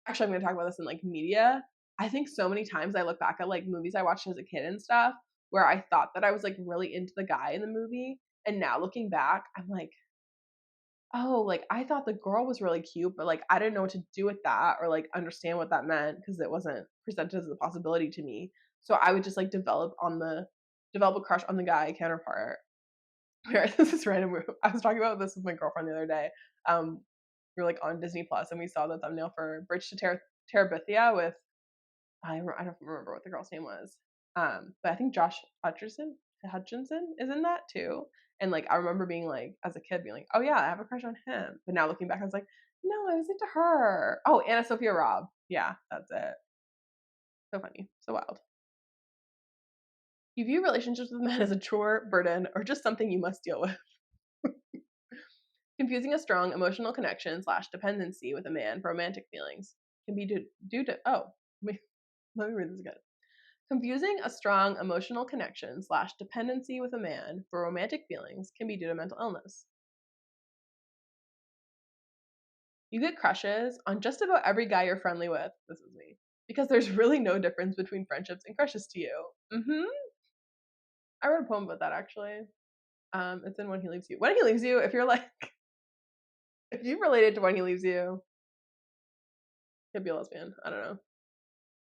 actually, I'm gonna talk about this in like media. I think so many times I look back at like movies I watched as a kid and stuff where I thought that I was like really into the guy in the movie, and now looking back, I'm like, oh, like I thought the girl was really cute, but like I didn't know what to do with that or like understand what that meant because it wasn't presented as a possibility to me. So I would just like develop a crush on the guy counterpart. This is random. I was talking about this with my girlfriend the other day. We were like on Disney Plus, and we saw the thumbnail for Bridge to Terabithia with I don't remember what the girl's name was. But I think Josh Hutchinson is in that too. And like I remember being like, as a kid, being like, oh yeah, I have a crush on him. But now looking back, I was like, no, I was into her. Oh, Anna Sophia Robb. Yeah, that's it. So funny, so wild. You view relationships with men as a chore, burden, or just something you must deal with. Confusing a strong emotional connection / dependency with a man for romantic feelings can be due to let me read this again. Confusing a strong emotional connection / dependency with a man for romantic feelings can be due to mental illness. You get crushes on just about every guy you're friendly with. This is me. Because there's really no difference between friendships and crushes to you. I wrote a poem about that actually. It's in When He Leaves You. When He Leaves You, if you're like, if you related to When He Leaves You, could be a lesbian. I don't know.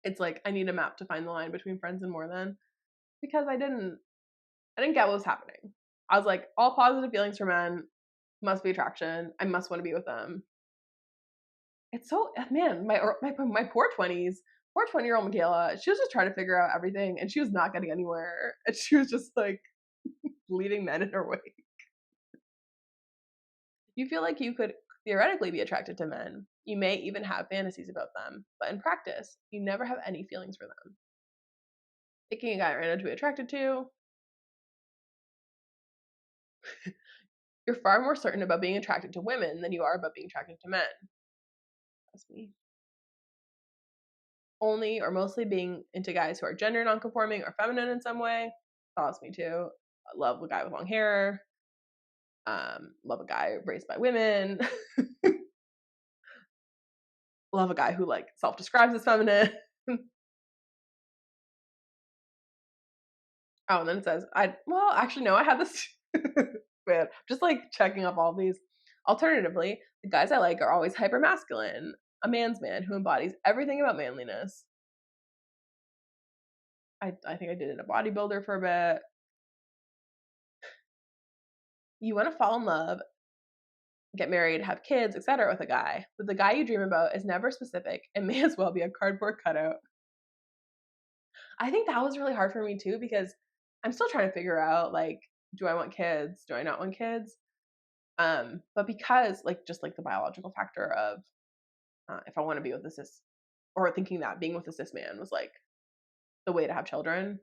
It's like I need a map to find the line between friends and more than, because I didn't get what was happening. I was like, all positive feelings for men must be attraction. I must want to be with them. It's so man, my poor 20s, poor 20-year-old Michaela. She was just trying to figure out everything, and she was not getting anywhere. And she was just like leading men in her wake. You feel like you could theoretically be attracted to men. You may even have fantasies about them, but in practice, you never have any feelings for them. Picking a guy random to be attracted to. You're far more certain about being attracted to women than you are about being attracted to men. That's me. Only or mostly being into guys who are gender nonconforming or feminine in some way. That's me too. I love a guy with long hair. Love a guy raised by women. Love a guy who like self-describes as feminine. Oh, and then it says, actually, no, I had this. Man, just like checking off all these. Alternatively, the guys I like are always hyper masculine, a man's man who embodies everything about manliness. I think I did it a bodybuilder for a bit. You want to fall in love, get married, have kids, etc. with a guy, but the guy you dream about is never specific and may as well be a cardboard cutout. I think that was really hard for me too, because I'm still trying to figure out like, do I want kids? Do I not want kids? But because like just like the biological factor of if I want to be with a cis, or thinking that being with a cis man was like the way to have children,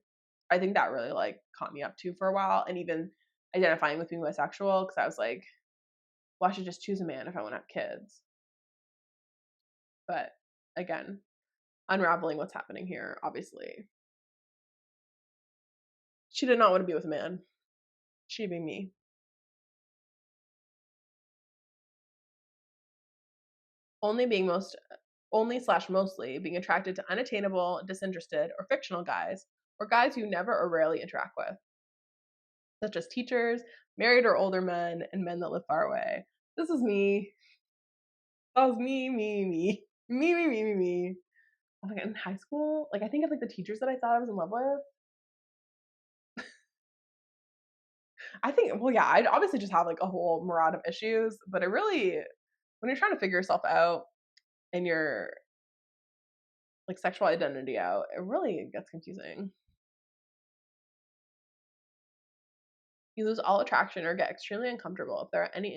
I think that really like caught me up too for a while, and even identifying with being bisexual, because I was like, well, I should just choose a man if I want to have kids. But again, unraveling what's happening here, obviously. She did not want to be with a man. She being me. Only/mostly being attracted to unattainable, disinterested, or fictional guys, or guys you never or rarely interact with, such as teachers, married or older men, and men that live far away. This is me. That was me. Like in high school, like I think of like the teachers that I thought I was in love with. I think, well, yeah, I'd obviously just have like a whole myriad of issues, but it really, when you're trying to figure yourself out and your like sexual identity out, it really gets confusing. You lose all attraction or get extremely uncomfortable if there are any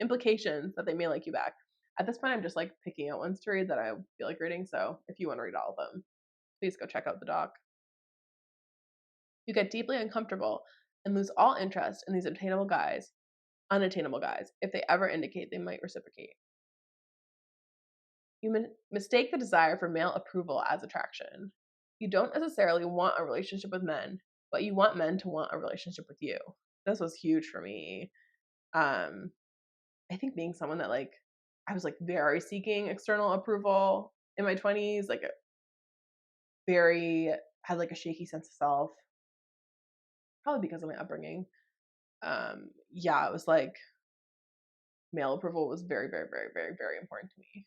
implications that they may like you back. At this point, I'm just like picking out ones to read that I feel like reading. So if you want to read all of them, please go check out the doc. You get deeply uncomfortable and lose all interest in these unattainable guys, if they ever indicate they might reciprocate. You mistake the desire for male approval as attraction. You don't necessarily want a relationship with men, but you want men to want a relationship with you. This was huge for me. I think being someone that like I was like very seeking external approval in my 20s, like very had like a shaky sense of self, probably because of my upbringing. Yeah, it was like male approval was very, very, very, very, very important to me.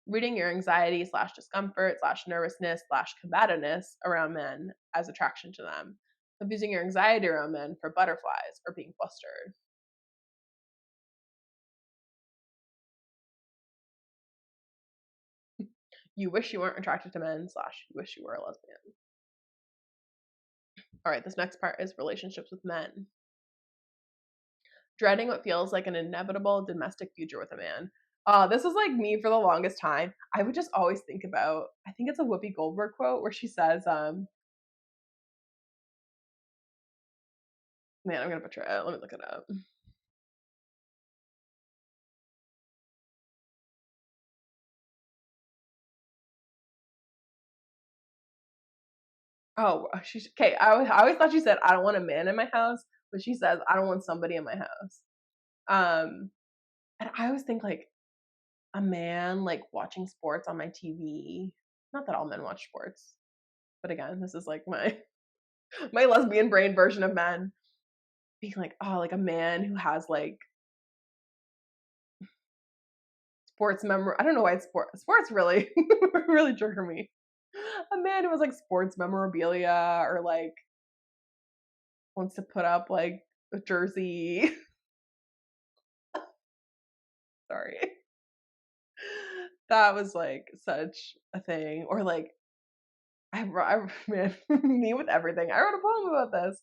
Reading your anxiety / discomfort / nervousness / combativeness around men as attraction to them. of using your anxiety around men for butterflies or being flustered. You wish you weren't attracted to men / you wish you were a lesbian. All right, this next part is relationships with men. Dreading what feels like an inevitable domestic future with a man. This was like me for the longest time. I would just always think about, I think it's a Whoopi Goldberg quote where she says, man, I'm gonna butcher it. Let me look it up. Oh, she's okay. I always thought she said, I don't want a man in my house, but she says, I don't want somebody in my house. Um, and I always think like a man like watching sports on my TV. Not that all men watch sports, but again, this is like my my lesbian brain version of men being like, oh, like a man who has like sports memor. I don't know why it's sports really really trigger me. A man who has like sports memorabilia or like wants to put up like a jersey. Sorry. That was like such a thing. Or like I man, me with everything. I wrote a poem about this.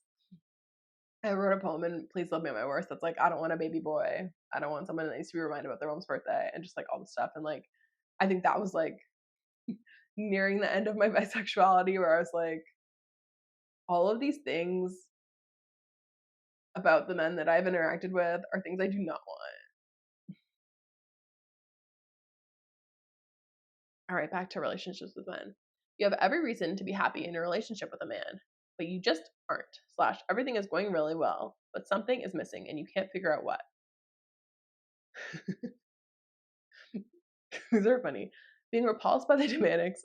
I wrote a poem in Please Love Me at My Worst that's like, I don't want a baby boy. I don't want someone that needs to be reminded about their mom's birthday and just like all the stuff. And like I think that was like nearing the end of my bisexuality where I was like, all of these things about the men that I've interacted with are things I do not want. All right, back to relationships with men. You have every reason to be happy in your relationship with a man, but you just aren't. / everything is going really well, but something is missing and you can't figure out what. These are funny. Being repulsed by the dynamics,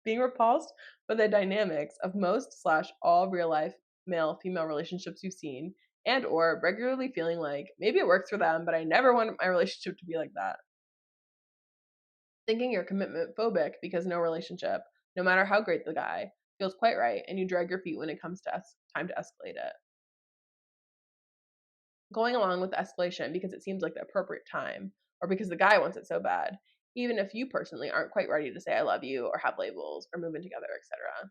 being repulsed by the dynamics of most / all real life male female relationships you've seen, and or regularly feeling like maybe it works for them, but I never want my relationship to be like that. Thinking you're commitment phobic because no relationship, no matter how great the guy, feels quite right, and you drag your feet when it comes to time to escalate it. Going along with the escalation because it seems like the appropriate time, or because the guy wants it so bad, even if you personally aren't quite ready to say I love you, or have labels, or move in together, etc.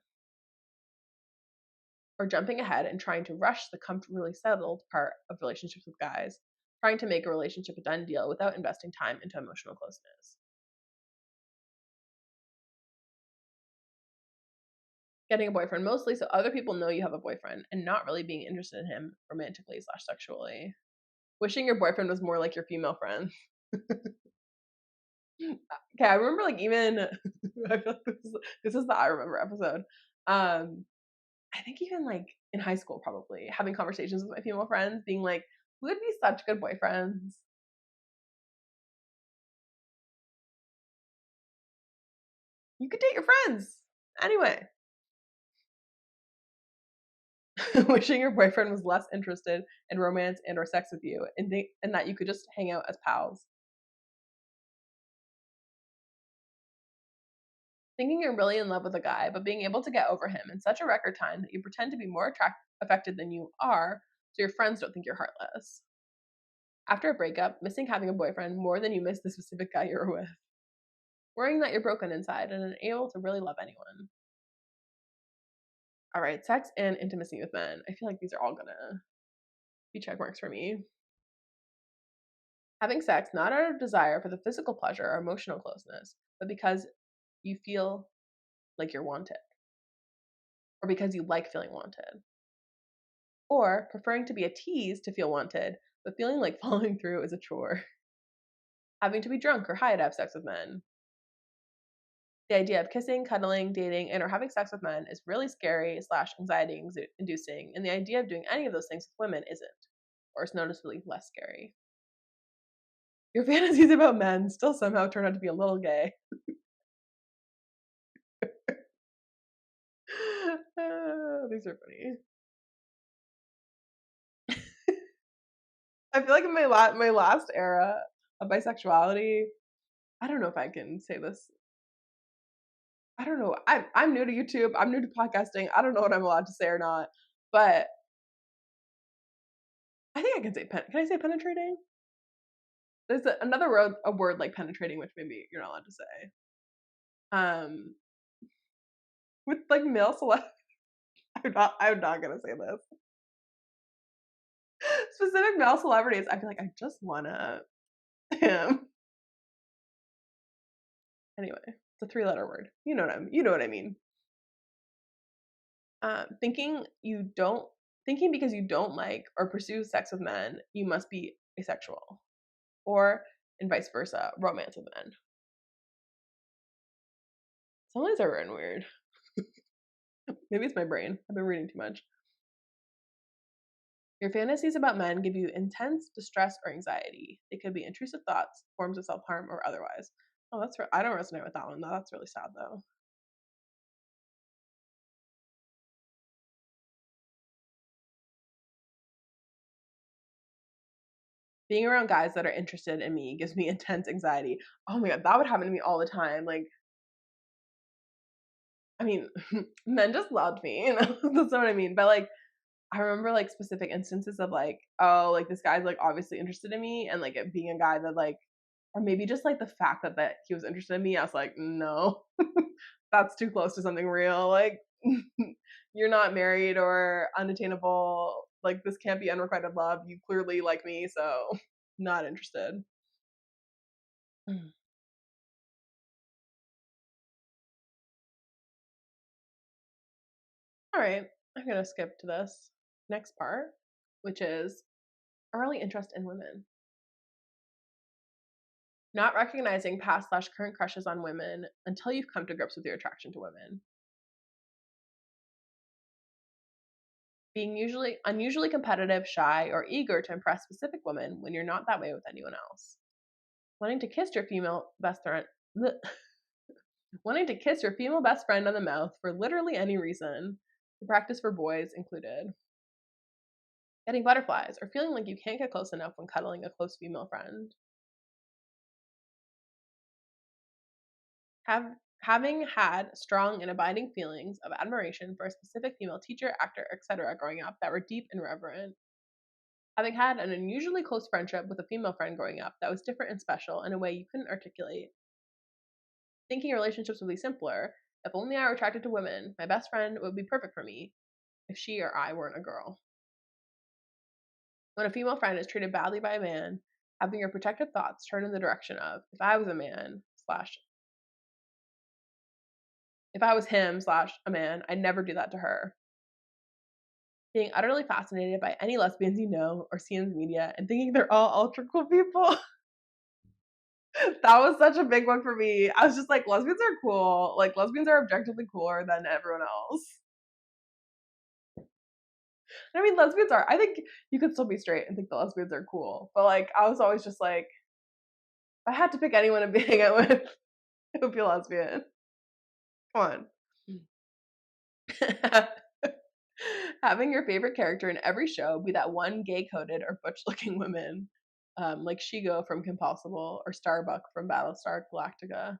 Or jumping ahead and trying to rush the comfortably settled part of relationships with guys, trying to make a relationship a done deal without investing time into emotional closeness. Getting a boyfriend mostly so other people know you have a boyfriend and not really being interested in him romantically / sexually. Wishing your boyfriend was more like your female friend. Okay, I remember like even I feel like this is the I remember episode. I think even like in high school probably having conversations with my female friends, being like, we would be such good boyfriends. You could date your friends. Anyway. Wishing your boyfriend was less interested in romance and or sex with you and that you could just hang out as pals. Thinking you're really in love with a guy, but being able to get over him in such a record time that you pretend to be more affected than you are, so your friends don't think you're heartless. After a breakup, missing having a boyfriend more than you miss the specific guy you were with. Worrying that you're broken inside and unable to really love anyone. All right, sex and intimacy with men. I feel like these are all gonna be check marks for me. Having sex not out of desire for the physical pleasure or emotional closeness, but because you feel like you're wanted, or because you like feeling wanted. Or preferring to be a tease to feel wanted, but feeling like following through is a chore. Having to be drunk or high to have sex with men. The idea of kissing, cuddling, dating, and or having sex with men is really scary / anxiety inducing, and the idea of doing any of those things with women isn't, or is noticeably less scary. Your fantasies about men still somehow turn out to be a little gay. These are funny. I feel like in my last era of bisexuality, I don't know if I can say this. I don't know. I'm new to YouTube. I'm new to podcasting. I don't know what I'm allowed to say or not. But I think I can say can I say penetrating? There's a word like penetrating, which maybe you're not allowed to say. Um, with like male celeb, I'm not gonna say this. Specific male celebrities, I feel like I just wanna him. Anyway, it's a three-letter word. You know what I mean. Thinking because you don't like or pursue sex with men, you must be asexual, or and vice versa, romance with men. Some of these are written weird. Maybe it's my brain. I've been reading too much. Your fantasies about men give you intense distress or anxiety. They could be intrusive thoughts, forms of self-harm, or otherwise. Oh, I don't resonate with that one. No, that's really sad though. Being around guys that are interested in me gives me intense anxiety. Oh my god, that would happen to me all the time. Like, I mean, men just loved me, that's what I mean. But like, I remember like specific instances of like, oh, like this guy's like obviously interested in me, and like it being a guy that like, or maybe just like the fact that he was interested in me, I was like, no, that's too close to something real. Like, you're not married or unattainable. Like, this can't be unrequited love. You clearly like me, so not interested. Mm. All right, I'm gonna skip to this next part, which is early interest in women. Not recognizing past slash current crushes on women until you've come to grips with your attraction to women. Being unusually competitive, shy, or eager to impress specific women when you're not that way with anyone else. Wanting to kiss your female best friend. Wanting to kiss your female best friend on the mouth for literally any reason. The practice for boys included. Getting butterflies or feeling like you can't get close enough when cuddling a close female friend. Having had strong and abiding feelings of admiration for a specific female teacher, actor, etc. growing up that were deep and reverent. Having had an unusually close friendship with a female friend growing up that was different and special in a way you couldn't articulate. Thinking relationships would be simpler. If only I were attracted to women, my best friend would be perfect for me if she or I weren't a girl. When a female friend is treated badly by a man, having your protective thoughts turn in the direction of, if I was a man, slash, if I was him, slash, a man, I'd never do that to her. Being utterly fascinated by any lesbians you know or see in the media and thinking they're all ultra cool people. That was such a big one for me. I was just like, lesbians are cool. Like, lesbians are objectively cooler than everyone else. I mean, lesbians are. I think you could still be straight and think the lesbians are cool. But like, I was always just like, if I had to pick anyone to be hanging out with, it would be a lesbian. Come on. Having your favorite character in every show be that one gay-coded or butch-looking woman, like Shigo from Compulsible or Starbuck from Battlestar Galactica.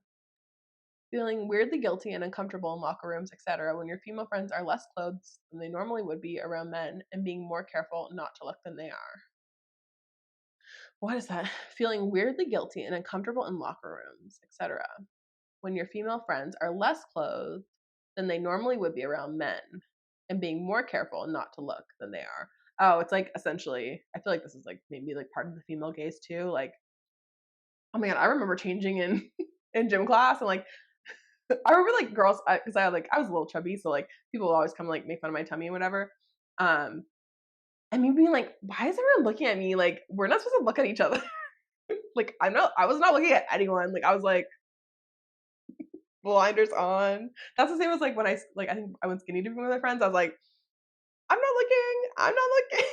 Feeling weirdly guilty and uncomfortable in locker rooms, etc., when your female friends are less clothed than they normally would be around men, and being more careful not to look than they are. What is that? Feeling weirdly guilty and uncomfortable in locker rooms, etc., when your female friends are less clothed than they normally would be around men, and being more careful not to look than they are. Oh, it's like essentially, I feel like this is like maybe like part of the female gaze too. Like, oh my god, I remember changing in in gym class and like I remember like girls because I was a little chubby, so like people would always come like make fun of my tummy and whatever. Um, and me being like, why is everyone looking at me? Like, we're not supposed to look at each other. Like, I was not looking at anyone. Like, I was like blinders on. That's the same as like when I think I went skinny dipping with my friends. I was like, I'm not looking. I'm not looking.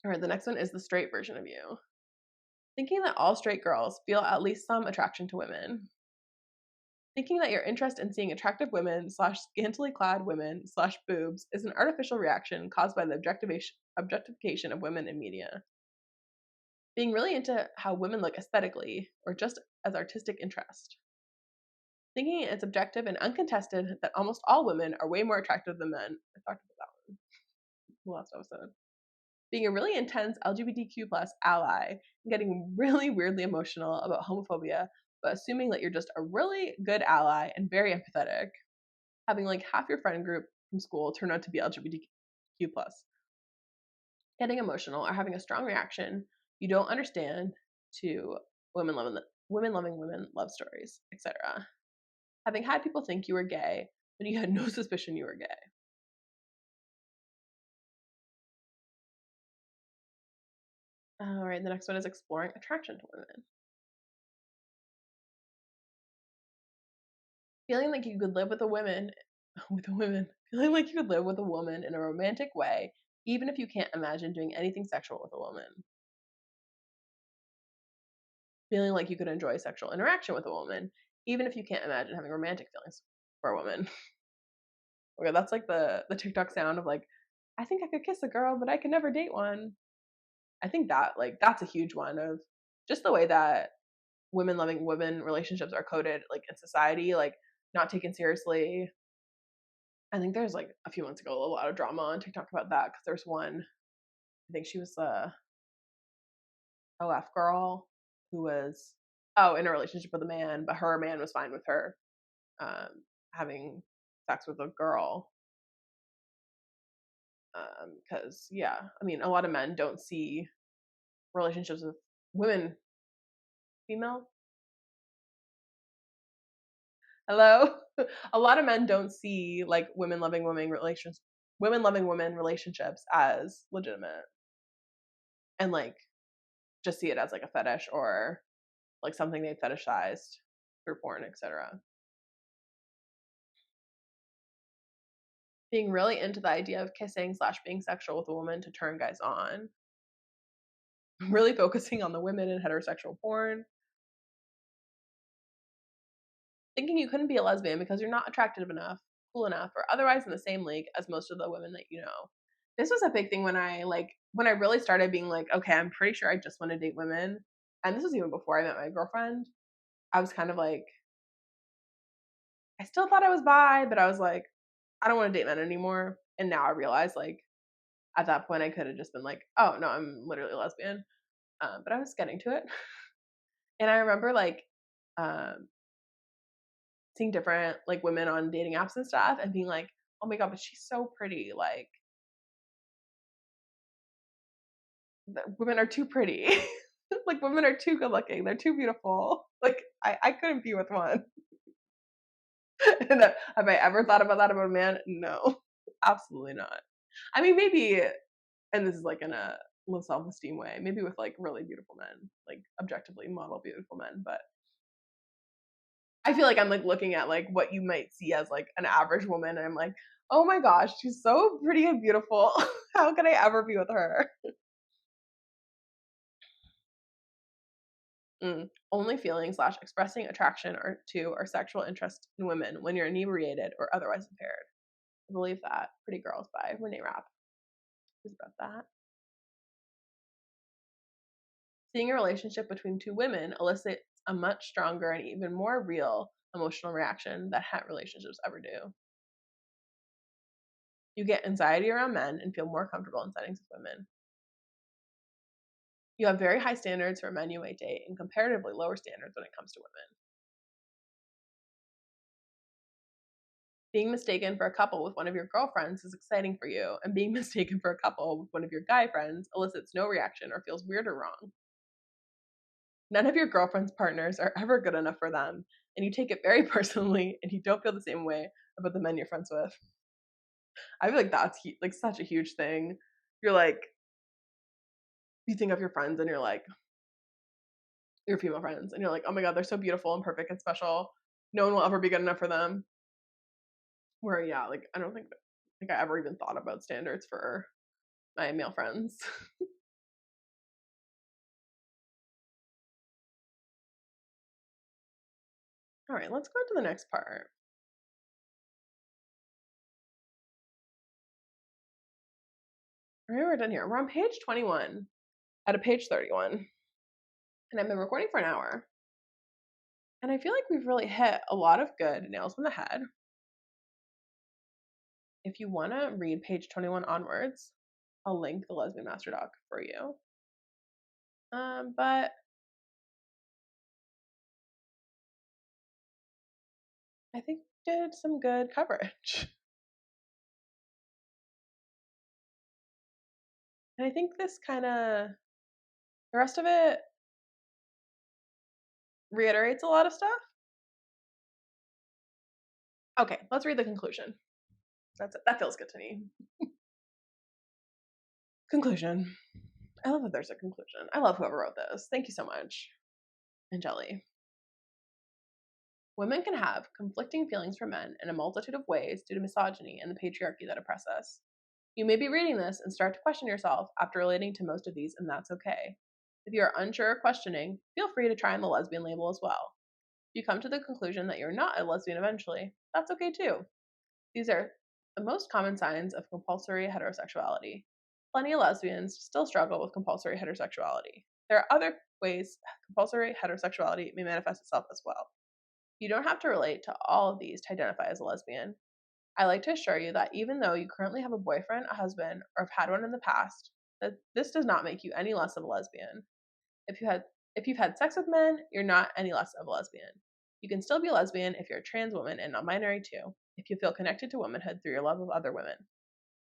All right, the next one is the straight version of you. Thinking that all straight girls feel at least some attraction to women. Thinking that your interest in seeing attractive women slash scantily clad women slash boobs is an artificial reaction caused by the objectification of women in media. Being really into how women look aesthetically or just as artistic interest. Thinking it's objective and uncontested that almost all women are way more attractive than men. I talked about that one in the last episode. Being a really intense LGBTQ plus ally and getting really weirdly emotional about homophobia, but assuming that you're just a really good ally and very empathetic. Having like half your friend group from school turn out to be LGBTQ plus. Getting emotional or having a strong reaction you don't understand to women loving women love stories, etc. Having had people think you were gay, but you had no suspicion you were gay. All right, the next one is exploring attraction to women. Feeling like you could live with a woman, feeling like you could live with a woman in a romantic way, even if you can't imagine doing anything sexual with a woman. Feeling like you could enjoy sexual interaction with a woman, even if you can't imagine having romantic feelings for a woman. Okay, that's like the TikTok sound of like, I think I could kiss a girl, but I could never date one. I think that like that's a huge one of just the way that women loving women relationships are coded like in society, like not taken seriously. I think there's like a few months ago a lot of drama on TikTok about that because there's one, I think she was a OF girl who was in a relationship with a man, but her man was fine with her um, having sex with a girl. Because yeah, I mean, a lot of men don't see relationships with women, female. Hello, a lot of men don't see like women loving women relationships as legitimate, and like just see it as like a fetish or like something they fetishized through porn, etc. Being really into the idea of kissing slash being sexual with a woman to turn guys on. Really focusing on the women in heterosexual porn. Thinking you couldn't be a lesbian because you're not attractive enough, cool enough, or otherwise in the same league as most of the women that you know. This was a big thing when I really started being like, okay, I'm pretty sure I just want to date women. And this was even before I met my girlfriend. I was kind of like, I still thought I was bi, but I was like, I don't want to date men anymore. And now I realize, like, at that point, I could have just been like, oh, no, I'm literally a lesbian. But I was getting to it. And I remember, like, um, seeing different, like, women on dating apps and stuff and being like, oh my God, but she's so pretty. Like, women are too pretty. Like, women are too good looking. They're too beautiful. Like, I couldn't be with one. And have I ever thought about that about a man? No, absolutely not. I mean, maybe, and this is like in a low self-esteem way, maybe with like really beautiful men, like objectively model beautiful men. But I feel like I'm like looking at like what you might see as like an average woman, and I'm like, oh my gosh, she's so pretty and beautiful. How could I ever be with her? Only feeling slash expressing attraction or sexual interest in women when you're inebriated or otherwise impaired. I believe that. Pretty Girls by Renee Rapp is about that. Seeing a relationship between two women elicits a much stronger and even more real emotional reaction that het relationships ever do. You get anxiety around men and feel more comfortable in settings with women. You have very high standards for men you might date and comparatively lower standards when it comes to women. Being mistaken for a couple with one of your girlfriends is exciting for you, and being mistaken for a couple with one of your guy friends elicits no reaction or feels weird or wrong. None of your girlfriend's partners are ever good enough for them, and you take it very personally, and you don't feel the same way about the men you're friends with. I feel like that's like such a huge thing. You're like, you think of your friends, and you're like, your female friends, and you're like, oh my God, they're so beautiful and perfect and special. No one will ever be good enough for them. Where, yeah, like, I don't think like I ever even thought about standards for my male friends. All right, let's go to the next part. All right, we're done here. We're on page 21 out of page 31, and I've been recording for an hour. And I feel like we've really hit a lot of good nails on the head. If you want to read page 21 onwards, I'll link the Lesbian Master Doc for you. But I think we did some good coverage. And I think this the rest of it reiterates a lot of stuff. Okay, let's read the conclusion. That's it. That feels good to me. Conclusion. I love that there's a conclusion. I love whoever wrote this. Thank you so much, Angeli. Women can have conflicting feelings for men in a multitude of ways due to misogyny and the patriarchy that oppress us. You may be reading this and start to question yourself after relating to most of these, and that's okay. If you are unsure or questioning, feel free to try on the lesbian label as well. If you come to the conclusion that you're not a lesbian eventually, that's okay too. These are the most common signs of compulsory heterosexuality. Plenty of lesbians still struggle with compulsory heterosexuality. There are other ways compulsory heterosexuality may manifest itself as well. You don't have to relate to all of these to identify as a lesbian. I like to assure you that even though you currently have a boyfriend, a husband, or have had one in the past, that this does not make you any less of a lesbian. If you've had sex with men, you're not any less of a lesbian. You can still be a lesbian if you're a trans woman and non-binary too, if you feel connected to womanhood through your love of other women.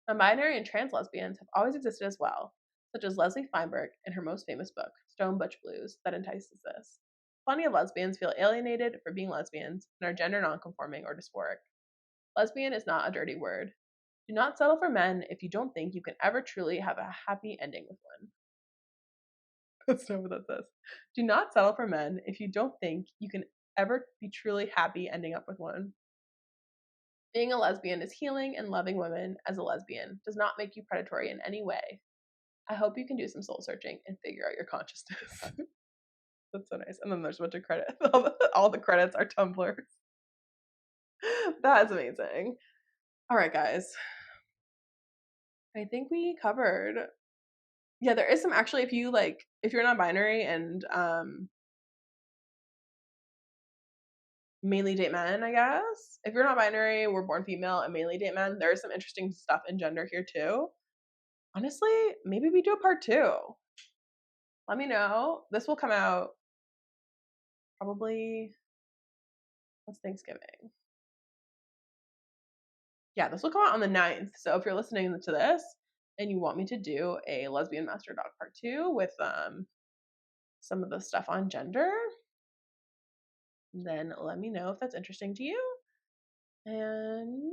Non-binary and trans lesbians have always existed as well, such as Leslie Feinberg in her most famous book, Stone Butch Blues, that entices this. Plenty of lesbians feel alienated for being lesbians and are gender nonconforming or dysphoric. Lesbian is not a dirty word. Do not settle for men if you don't think you can ever truly have a happy ending with one. That's not what that says. Do not settle for men if you don't think you can ever be truly happy ending up with one. Being a lesbian is healing, and loving women as a lesbian does not make you predatory in any way. I hope you can do some soul searching and figure out your consciousness. That's so nice. And then there's a bunch of credit. All the credits are Tumblr. That's amazing. All right, guys. I think we covered. Yeah, there is some actually. If you're non-binary and mainly date men, I guess. If you're not binary, we're born female and mainly date men, there's some interesting stuff in gender here too. Honestly, maybe we do a part 2. Let me know. This will come out probably, what's Thanksgiving? Yeah, this will come out on the 9th. So if you're listening to this and you want me to do a Lesbian Master Doc part 2 with some of the stuff on gender, then let me know if that's interesting to you. And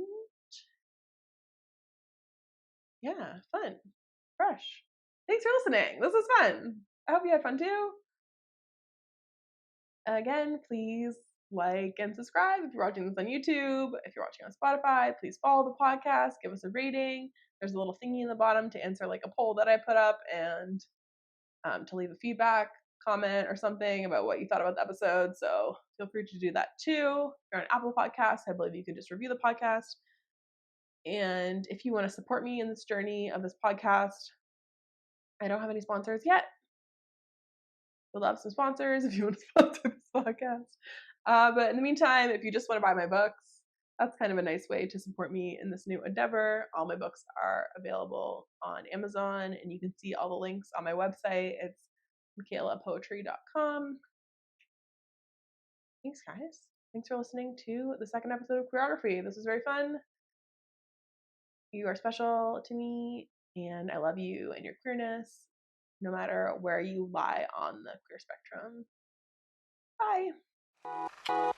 yeah, fun, fresh. Thanks for listening. This was fun. I hope you had fun too. Again, please like and subscribe if you're watching this on YouTube. If you're watching on Spotify, please follow the podcast, give us a rating. There's a little thingy in the bottom to answer like a poll that I put up and to leave a feedback comment or something about what you thought about the episode. So feel free to do that too. If you're on Apple Podcasts, I believe you can just review the podcast. And if you want to support me in this journey of this podcast, I don't have any sponsors yet. We'll love some sponsors if you want to sponsor this podcast. But in the meantime, if you just want to buy my books, that's kind of a nice way to support me in this new endeavor. All my books are available on Amazon, and you can see all the links on my website. It's michaelapoetry.com. Thanks, guys. Thanks for listening to the second episode of Queerography. This was very fun. You are special to me, and I love you and your queerness, no matter where you lie on the queer spectrum. Bye.